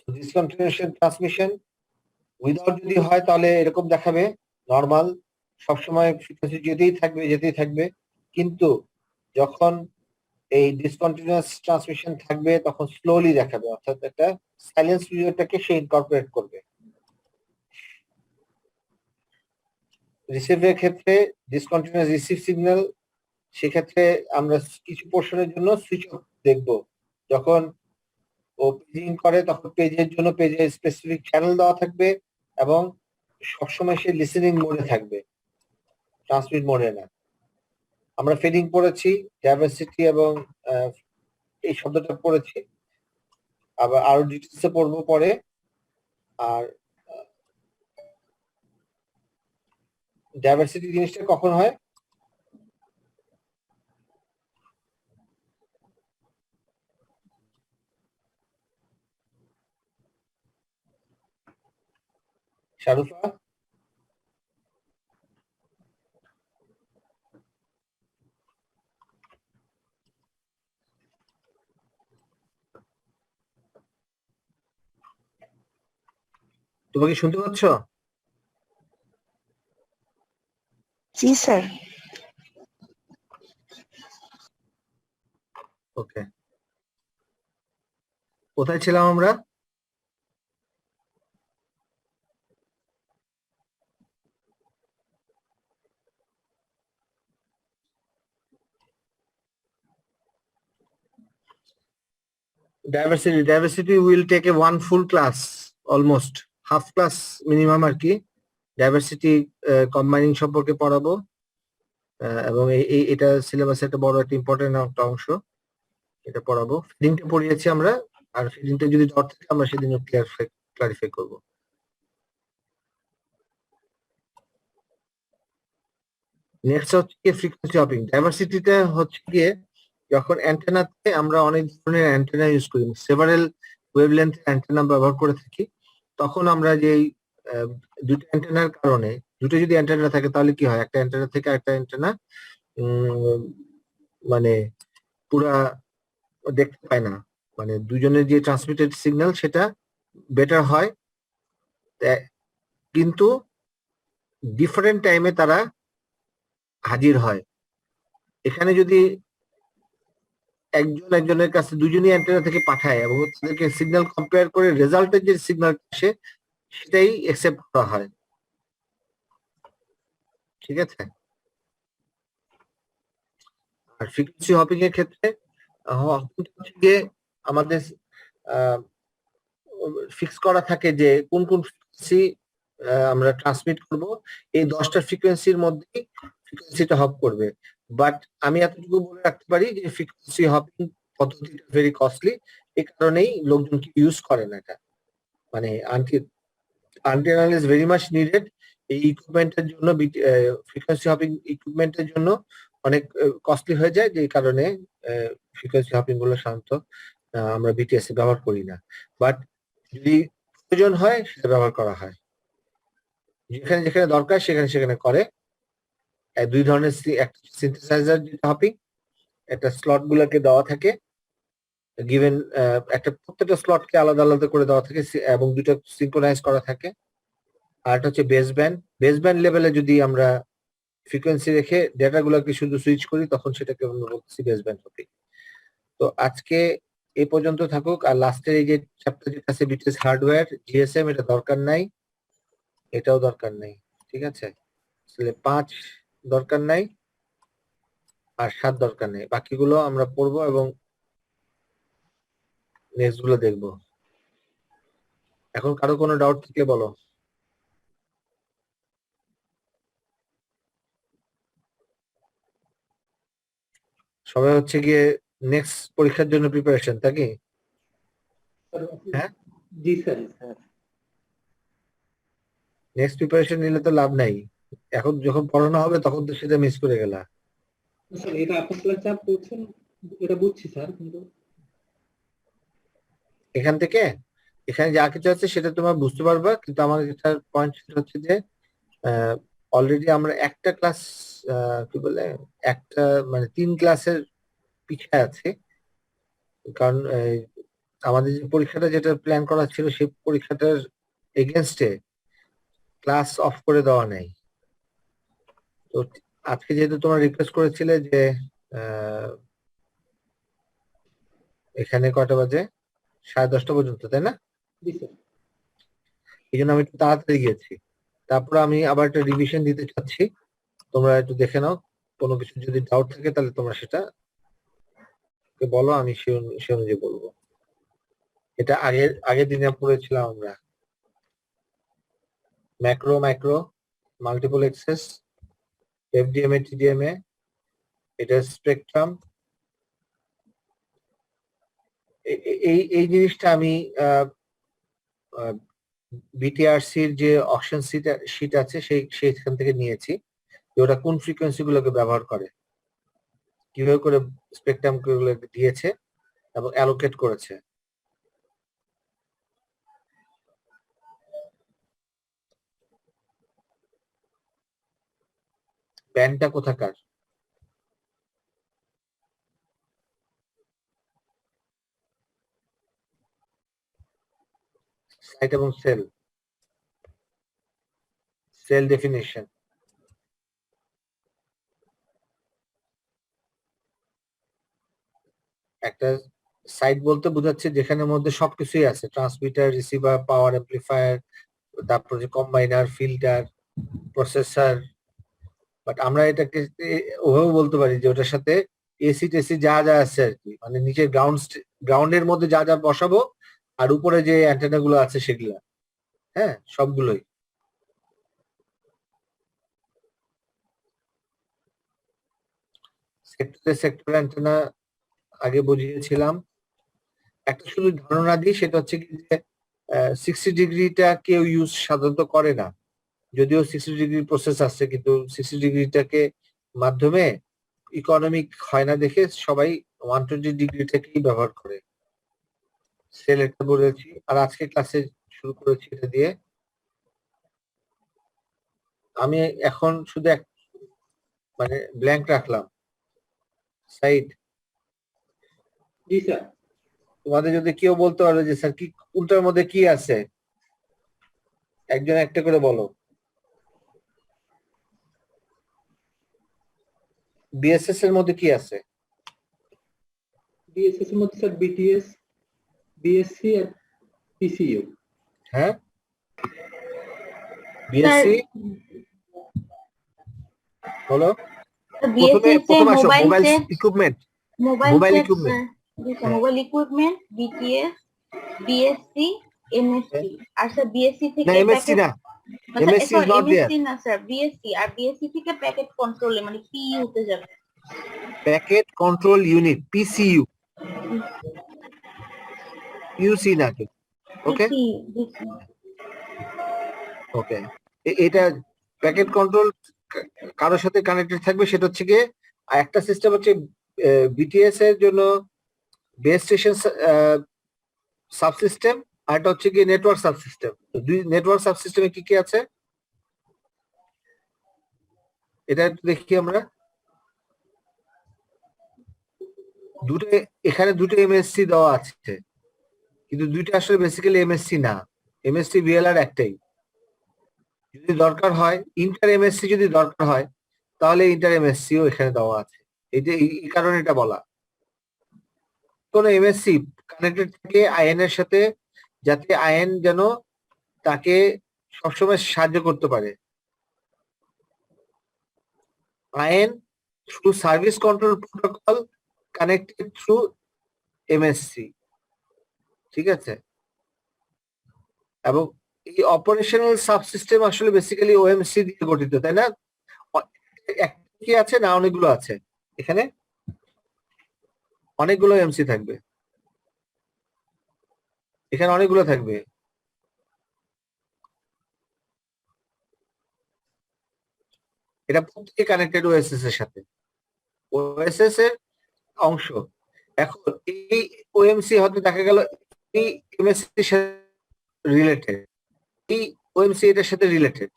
Discontinuous transmission without যদি হয় তাহলে এরকম দেখাবে নরমাল, সবসময় ফ্রিকোয়েন্সি যেতেই থাকবে, কিন্তু যখন এই ডিসকন্টিনিউয়াস ট্রান্সমিশন থাকবে তখন স্লোলি দেখাবে, অর্থাৎ একটা সাইলেন্স পিরিয়ডটাকে সে ইনকর্পোরেট করবে। রিসিভের ক্ষেত্রে ডিসকন্টিনিউয়াস রিসিভ সিগন্যাল, সেক্ষেত্রে আমরা কিছু পোর্শনের জন্য সুইচ অফ দেখবো, যখন ও পেজিং করে তখন পেজের জন্য পেজে স্পেসিফিক চ্যানেল দেওয়া থাকবে এবং সবসময় সে লিসেনিং মোডে থাকবে, ট্রান্সমিট মোডে না। আমরা ফিডিং পড়েছি, ডাইভার্সিটি এবং এই শব্দটা পড়েছি, আবার আরো ডিটেলসে পড়বো পরে। আর ডাইভার্সিটি জিনিসটা কখন হয়? শারুফা, তোমাকে শুনতে পাচ্ছ? জি স্যার। ওকে, কোথায় ছিলাম আমরা? Diversity will take a one full class, almost half class minimum আর কি, ডাইভার্সিটি কম্বাইনিং সম্পর্কে পড়াবো, এবং এটা সিলেবাসে একটা বড় একটা ইম্পর্টেন্ট একটা অংশ, এটা পড়াবো। ফিডিংটা পড়িয়েছি আমরা, আর ফিডিংটা যদি ডট থাকে আমরা সেদিন ক্লারিফাই করবো। নেক্সট হচ্ছে গিয়ে ফ্রিকোয়েন্সি হপিং। ডাইভার্সিটিটা হচ্ছে গিয়ে যখন অ্যান্টেনাতে আমরা অনেক ধরনের অ্যান্টেনা ইউজ করি, সেভারেল ওয়েভলেন্থ অ্যান্টেনা ব্যবহার করে থাকি, তখন আমরা যে দুটো অ্যান্টেনার কারণে, দুটো যদি অ্যান্টেনা থাকে তাহলে কি হয়, একটা অ্যান্টেনা থেকে একটা অ্যান্টেনা মানে পুরা দেখতে পায় না, মানে দুজনের যে ট্রান্সমিটেড সিগন্যাল সেটা বেটার হয়, কিন্তু ডিফারেন্ট টাইমে তারা হাজির হয়। এখানে যদি একজনের কাছে দুজনই অ্যান্টেনা থেকে পাঠায় এবং তাদেরকে সিগন্যাল কম্পেয়ার করে রেজাল্টের যে সিগন্যাল আসে সেটাই অ্যাকসেপ্ট করা হয়, ঠিক আছে। আর ফ্রিকোয়েন্সি হপিং এর ক্ষেত্রে গিয়ে আমাদের ফিক্স করা থাকে যে কোন কোন ফ্রিকোয়েন্সি আমরা ট্রান্সমিট করব, এই 10টা ফ্রিকোয়েন্সির মধ্যেই ফ্রিকোয়েন্সিটা হপ করবে। বাট আমি এতটুকু বলে রাখতে পারি যে ফ্রিকোয়েন্সি হপিং পদ্ধতিটা ভেরি কস্টলি, এই কারণেই লোকজন কি ইউজ করে না এটা, মানে until is very much needed. এই ইকুইপমেন্টের জন্য, ফ্রিকোয়েন্সি হপিং ইকুইপমেন্টের জন্য অনেক কস্টলি হয়ে যায়, যে কারণে ফ্রিকোয়েন্সি হপিং গুলো সাধারণত আমরা বিটিএস এ ব্যবহার করি না। বাট যদি প্রয়োজন হয় সেটা ব্যবহার করা হয়, যেখানে যেখানে দরকার সেখানে সেখানে করে। দুই ধরনের, একটা সিনথেসাইজার যেটা হপিং, একটা স্লট গুলোকে দেওয়া থাকে গিভেন, একটা প্রত্যেকটা স্লটকে আলাদা আলাদা করে দেওয়া থাকে এবং দুটো সিনক্রোনাইজ করা থাকে। আর একটা হচ্ছে বেসব্যান্ড লেভেলে যদি আমরা ফ্রিকোয়েন্সি রেখে ডেটা গুলোকে শুধু সুইচ করি তখন সেটাকে আমরা বলছি বেসব্যান্ড হপিং। তো আজকে এই পর্যন্ত থাকুক। আর লাস্টের এই যে চ্যাপ্টার যেটা আছে বিটিএস হার্ডওয়্যার জিএসএম, এটা দরকার নাই, এটাও দরকার নাই, ঠিক আছে। তাহলে 5 দরকার নাই আর 7 দরকার নেই, বাকিগুলো আমরা পড়বো এবং নেক্সট গুলো দেখবো। এখন কারো কোনো ডাউট থাকলে বলো। সবাই হচ্ছে গিয়ে নেক্সট পরীক্ষার জন্য প্রিপারেশন, তা কি? হ্যাঁ, জি স্যার। নেক্সট প্রিপারেশন নিলে তো লাভ নাই, এখন যখন পড়ানো হবে তখন তো সেটা মিস করে গেলা। স্যার এটা আপনারা চাপ করছেন, এটা বুঝছি স্যার, কিন্তু এখান থেকে এখানে যা কিছু আছে সেটা তোমরা বুঝতে পারবা, কিন্তু আমার যেটা পয়েন্ট হচ্ছে যে অলরেডি আমরা একটা ক্লাস, কি বলে, একটা মানে 3 ক্লাসের পিছায় আছে, কারণ আমাদের যে পরীক্ষাটা যেটা প্ল্যান করা ছিল সেই পরীক্ষাটার এগেনস্টে ক্লাস অফ করে দেওয়া নাই। তো আজকে যেহেতু তোমরা রিকোয়েস্ট করেছিলে যে এখানে কয়টা বাজে, 10:30 পর্যন্ত, তাই না? জি স্যার। এই জন্য আমি একটু তাড়াতাড়ি গিয়েছি। তারপর আমি আবার একটা রিভিশন দিতে চাচ্ছি, তোমরা একটু দেখে নাও, কোনো কিছু যদি ডাউট থাকে তাহলে তোমরা সেটা বলো, আমি সে অনুযায়ী বলবো। এটা আগের দিনে পড়েছিলাম আমরা, macro multiple access, FDMA TDMA, এটা স্পেকট্রাম। এই জিনিসটা আমি বিটিআরসির যে অপশন শিট আছে সেইখান থেকে নিয়েছি, যে ওরা কোন ফ্রিকোয়েন্সি গুলোকে ব্যবহার করে, কিভাবে করে স্পেকট্রাম গুলো দিয়েছে এবং অ্যালোকেট করেছে। ব্যান্ডটা কোথাকার? সাইট এবং সেল ডেফিনিশন। একটা সাইট বলতে বোঝাচ্ছে যেখানের মধ্যে সবকিছুই আছে, ট্রান্সমিটার, রিসিভার, পাওয়ার অ্যাম্পলিফায়ার, তারপর যে কম্বাইনার, ফিল্টার, প্রসেসর। বাট আমরা এটাকে ওভাবে বলতে পারি যে ওটার সাথে এসি টেসি যা যা আছে আর কি, মানে নিচে গ্রাউন্ডের মধ্যে যা যা বসাবো আর উপরে যে অ্যান্টেনা গুলো আছে সেগুলা, হ্যাঁ, সবগুলোই। সেক্টর অ্যান্টেনা আগে বুঝিয়েছিলাম। একটা শুধু ধারণা দিই, সেটা হচ্ছে কি যে 60 ডিগ্রিটা কেউ ইউজ সাধারণত করে না, যদিও 60 ডিগ্রি প্রসেস আছে, কিন্তু 60 ডিগ্রিটাকে মাধ্যমে ইকোনমিক হয় না দেখে সবাই 120 ডিগ্রিটাকেই ব্যবহার করে। সেল এটা বলেছি, আর আজকে ক্লাসে শুরু করেছি এটা দিয়ে। আমি এখন শুধু মানে ব্ল্যাঙ্ক রাখলাম। সাইড, জি স্যার। তোমাদের যদি কেউ বলতে পারো যে স্যার কি কোনটার মধ্যে কি আছে, একজন একটা করে বলো। বিএসএস এর মধ্যে কি আছে? বিএসএস এর মধ্যে স্যার বিটিএস, বিএসসি আর পিসিইউ। হ্যাঁ, বিএসসি বলো। প্রথমে আসো mobile equipment. Mobile equipment, mobile equipment, BTS, BSC, MSC. আর স্যার বিএসসি থেকে না এমএসসি না, MSC is not there. MSC না স্যার, বিএসসি। আর বিএসসি থেকে প্যাকেট কন্ট্রোলে মানে পিইউ তে যাবে। Packet control unit, PCU, UC না কি? ওকে ওকে, এটা প্যাকেট কন্ট্রোল কারোর সাথে কানেক্টেড থাকবে, সেটা হচ্ছে গিয়ে একটা সিস্টেম হচ্ছে বিটিএস এর জন্য বেস স্টেশন সাবসিস্টেম, আর এটা হচ্ছে গিয়ে নেটওয়ার্ক সাবসিস্টেম। দুই নেটওয়ার্ক সাবসিস্টেমে কি কি আছে এটা একটু দেখি আমরা। দুটো, এখানে দুটো এমএসসি দেওয়া আছে, কিন্তু দুইটা আসলে বেসিক্যালি এমএসসি না, এমএসসি ভিএলআর একটাই। যদি দরকার হয় ইন্টার এমএসসি, যদি দরকার হয় তাহলে ইন্টার এমএসসিও এখানে দেওয়া আছে। এটা এই কারণে এটা বলা, কোন এমএসসি কানেক্টেড থাকে আইএন এর সাথে, যাতে আইএন যেন তাকে সবসময় সাহায্য করতে পারে। In through service control protocol connected through MSc, ঠিক আছে? এবং এই অপারেশনাল সাবসিস্টেম আসলে বেসিক্যালি ওএমসি দিয়ে গঠিত, তাই না? কি আছে না, অনেকগুলো আছে, এখানে অনেকগুলো এমসি থাকবে, এখানে অনেকগুলো থাকবে। এটা প্রত্যেকে কানেক্টেড ওএসএস এর সাথে, ওএসএস এর অংশ। এখন এই ওএমসি হয়তো দেখা গেল এই এমএসসি এর সাথে রিলেটেড, এই ওএমসি এটার সাথে রিলেটেড,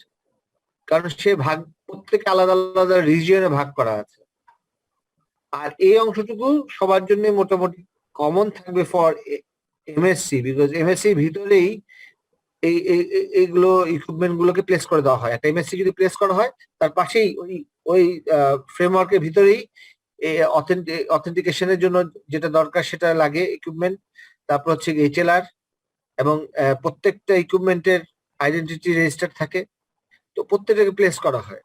কারণ সে ভাগ প্রত্যেকে আলাদা আলাদা রিজিয়নে ভাগ করা আছে। আর এই অংশটুকু সবার জন্য মোটামুটি কমন থাকবে ফর এমএসসি, বিকজ এমএসসি ভিতরেই এইগুলো ইকুইপমেন্ট গুলোকে প্লেস করে দেওয়া হয়। একটা এমএসসি যদি প্লেস করা হয়, তার পাশেই ওই ফ্রেমওয়ার্কের ভিতরেই অথেন্টিকেশনের জন্য যেটা দরকার সেটা লাগে ইকুইপমেন্ট, তারপর হচ্ছে এইচএলআর, এবং প্রত্যেকটা ইকুইপমেন্টের আইডেন্টিটি রেজিস্টার থাকে, তো প্রত্যেকটাকে প্লেস করা হয়।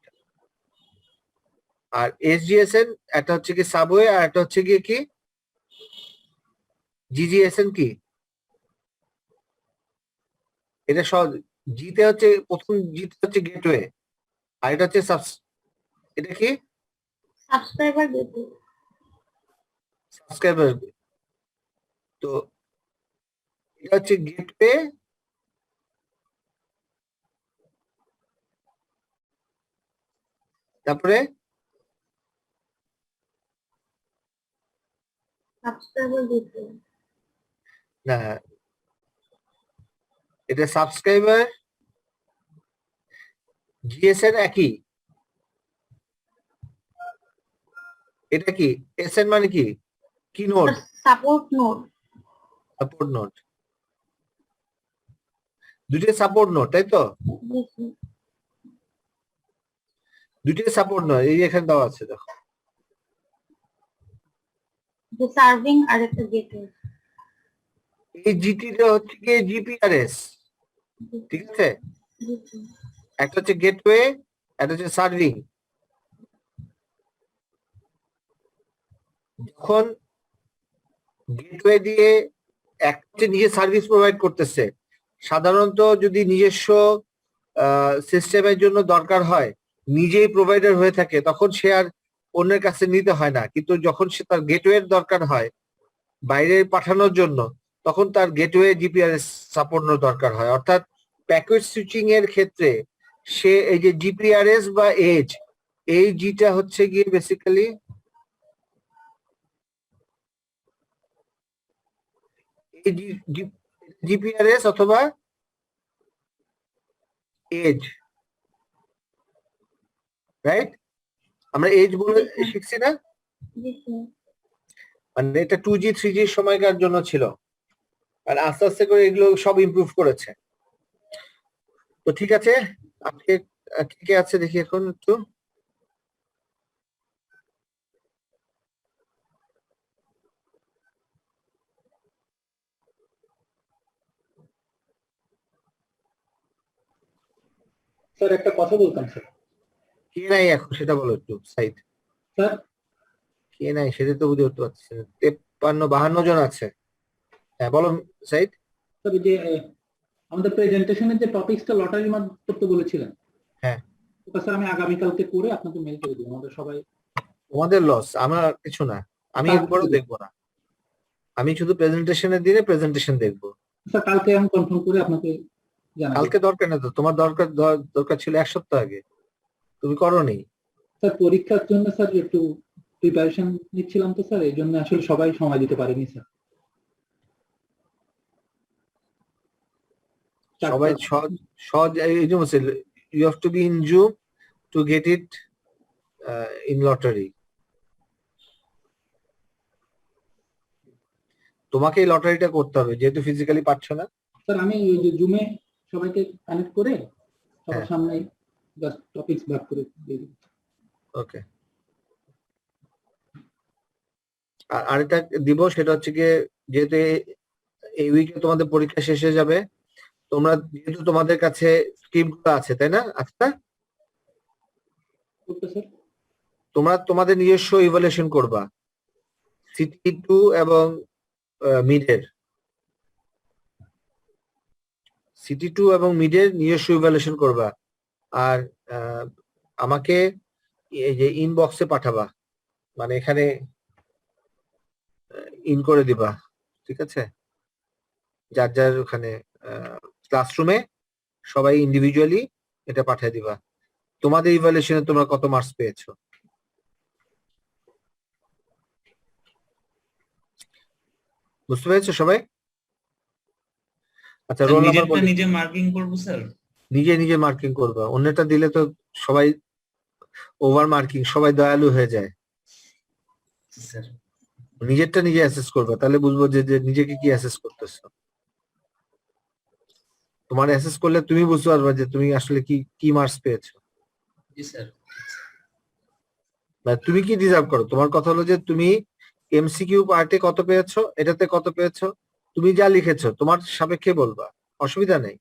আর এসজিএসএন একটা হচ্ছে কি সাবওয়ে, আর একটা হচ্ছে গিয়ে কি জিজিএসএন কি, এটা সহজ। জিতে হচ্ছে প্রথম, জিতে হচ্ছে গেটওয়ে, আর এটা হচ্ছে এটা কি সাবস্ক্রাইবার গেটওয়ে। সাবস্ক্রাইবার। তো এটা হচ্ছে গেটওয়ে, তারপরে সাবস্ক্রাইবার গেটওয়ে না, এটা সাবস্ক্রাইবার জিএসএন একই। এটা কি এসএন মানে কি, কি node? Support node. Support node, দুইটা সাপোর্ট নোড, তাই তো? দুইটা সাপোর্ট নোড, এই এখানে দেওয়া আছে দেখো। যে সার্ভিং আর একটা গেটওয়ে। এই জিটিটা হচ্ছে কি জিপিআরএস, ঠিক আছে? একটা হচ্ছে গেটওয়ে, একটা হচ্ছে সার্ভিং। যখন গেটওয়ে দিয়ে একটা নিজে সার্ভিস প্রোভাইড করতেছে, সাধারণত যদি নিজস্ব সিস্টেমের জন্য দরকার হয়, নিজেই প্রোভাইডার হয়ে থাকে, তখন সে আর অন্যের কাছে নিতে হয় না, কিন্তু যখন সে তার গেটওয়ের দরকার হয় বাইরে পাঠানোর জন্য, তখন তার গেটওয়ে জিপিআরএস সাপোর্টের দরকার হয়। অর্থাৎ প্যাকেট সুইচিং এর ক্ষেত্রে সে এই যে জিপিআরএস বা এজ, এই জিটা হচ্ছে গিয়ে বেসিক্যালি জিপিআরএস অথবা এজ, রাইট? আমরা এজ বলে শিখছি না? জি স্যার। মানে এটা 2G 3G সময়কার জন্য ছিল, আর আস্তে আস্তে করে এগুলো সব ইমপ্রুভ করেছে। তো ঠিক আছে, আজকে কে কে আছে দেখি এখন একটু। স্যার একটা কথা বলতাম স্যার। কে নাই এখন সেটা বলো একটু সাইদ। স্যার কে নাই সেটা তো বুঝতে পারছি না। 53-52 জন আছে। হ্যাঁ বলো সাইদ। স্যার এই যে আমাদের প্রেজেন্টেশনের যে টপিকসটা লটারির মাধ্যমে করতে বলেছিলেন, হ্যাঁ ওটা স্যার আমি আগামীকালকে করে আপনাকে মেল করে দিব। আমাদের সবাই তোমাদের লস, আমার কিছু না। আমি একবারও দেখবো না, আমি শুধু প্রেজেন্টেশনের দিনে প্রেজেন্টেশন দেখবো। স্যার কালকে আমি কনফার্ম করে আপনাকে জানাবো। কালকে দরকার না তো, তোমার দরকার ছিল 1 সপ্তাহ আগে, তুমি করোনি। স্যার পরীক্ষার জন্য স্যার একটু প্রিপারেশন নিচ্ছিলাম তো স্যার, এই জন্য আসলে সবাই সময় দিতে পারেনি স্যার। সবাই সহজ এই যে বলছে you have to be in zoom to get it in lottery. তোমাকে এই লটারিটা করতে হবে যেহেতু ফিজিক্যালি পারছো না। স্যার আমি ওই যে জুমে সবাইকে কানেক্ট করে সবার হ্যাঁ। সামনে জাস্ট টপিকস ভাগ করে দিয়ে দিই। ওকে, আর আরেকটা দিব, সেটা হচ্ছে গিয়ে যেহেতু এই উইকে তোমাদের পরীক্ষা শেষ হয়ে যাবে, তোমরা যেহেতু তোমাদের কাছে স্ক্রিপ্টগুলো আছে তাই না, আচ্ছা ওকে স্যার। তোমরা তোমাদের নিজস্ব ইভালুয়েশন করবা CT2 এবং মিডের, CT2 এবং মিডের নিজস্ব ইভালুয়েশন করবা। আর আমাকে এই যে ইনবক্সে পাঠাবা, মানে এখানে ইন করে দিবা, ঠিক আছে? যার যার ওখানে ক্লাসরুমে সবাই ইন্ডিভিজুয়ালি এটা পাঠিয়ে দিবা, তোমাদের ইভালুয়েশনে তোমরা কত মার্কস পেয়েছো। বুঝতে পেরেছো সবাই? আচ্ছা রোল নাম্বার বলি। নিজে মার্কিং করব স্যার। নিজে নিজে মার্কিং করবা, অন্যটা দিলে তো সবাই ওভার মার্কিং, সবাই দয়ালু হয়ে যায়। স্যার নিজেরটা নিজে অ্যাসেস করবা, তাহলে বুঝবো যে নিজেকে কি অ্যাসেস করতেছো। তোমার অ্যাসেস করলে তুমি বুঝতে পারবা যে তুমি আসলে কি কি মার্কস পেয়েছো, জি স্যার। মানে তুমি কি ডিজার্ভ করো। তোমার কথা হলো যে তুমি MCQ পার্টে কত পেয়েছো, এটাতে কত পেয়েছো, তুমি যা লিখেছো তোমার সাপেক্ষে বলবা, অসুবিধা নেই।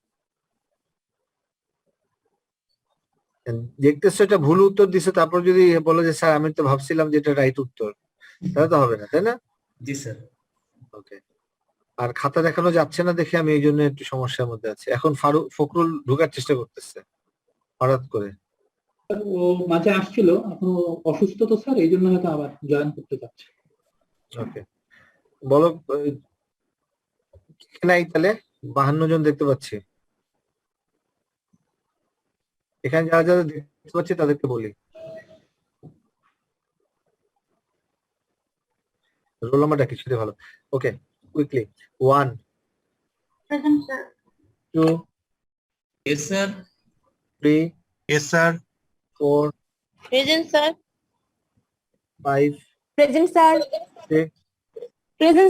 দেখতেছো এটা ভুল উত্তর দিছে, তারপর যদি বলো যে স্যার আমি তো ভাবছিলাম যে এটা রাইট উত্তর, তাহলে তো হবে না, তাই না? জি স্যার। ওকে, আর খাতা দেখানো যাচ্ছে না দেখে আমি এই জন্য একটু সমস্যার মধ্যে আছি। এখন ফখরুল ঢোকার চেষ্টা করতেছে হঠাৎ করে। স্যার ও মাঝে আসছিল, এখন ও অসুস্থ তো স্যার, এই জন্য হয়তো আবার জয়েন করতে চাচ্ছে। ওকে বলো, নাই তাহলে 52 জন দেখতে পাচ্ছি এখানে, যারা যারা দেখতে পাচ্ছি তাদেরকে বলি রোল নাম্বারটা কি সেটা ভালো। Okay quickly 1 present sir. 2 yes sir. 3 Yes, sir. 4 present sir. 5 present sir. 6 present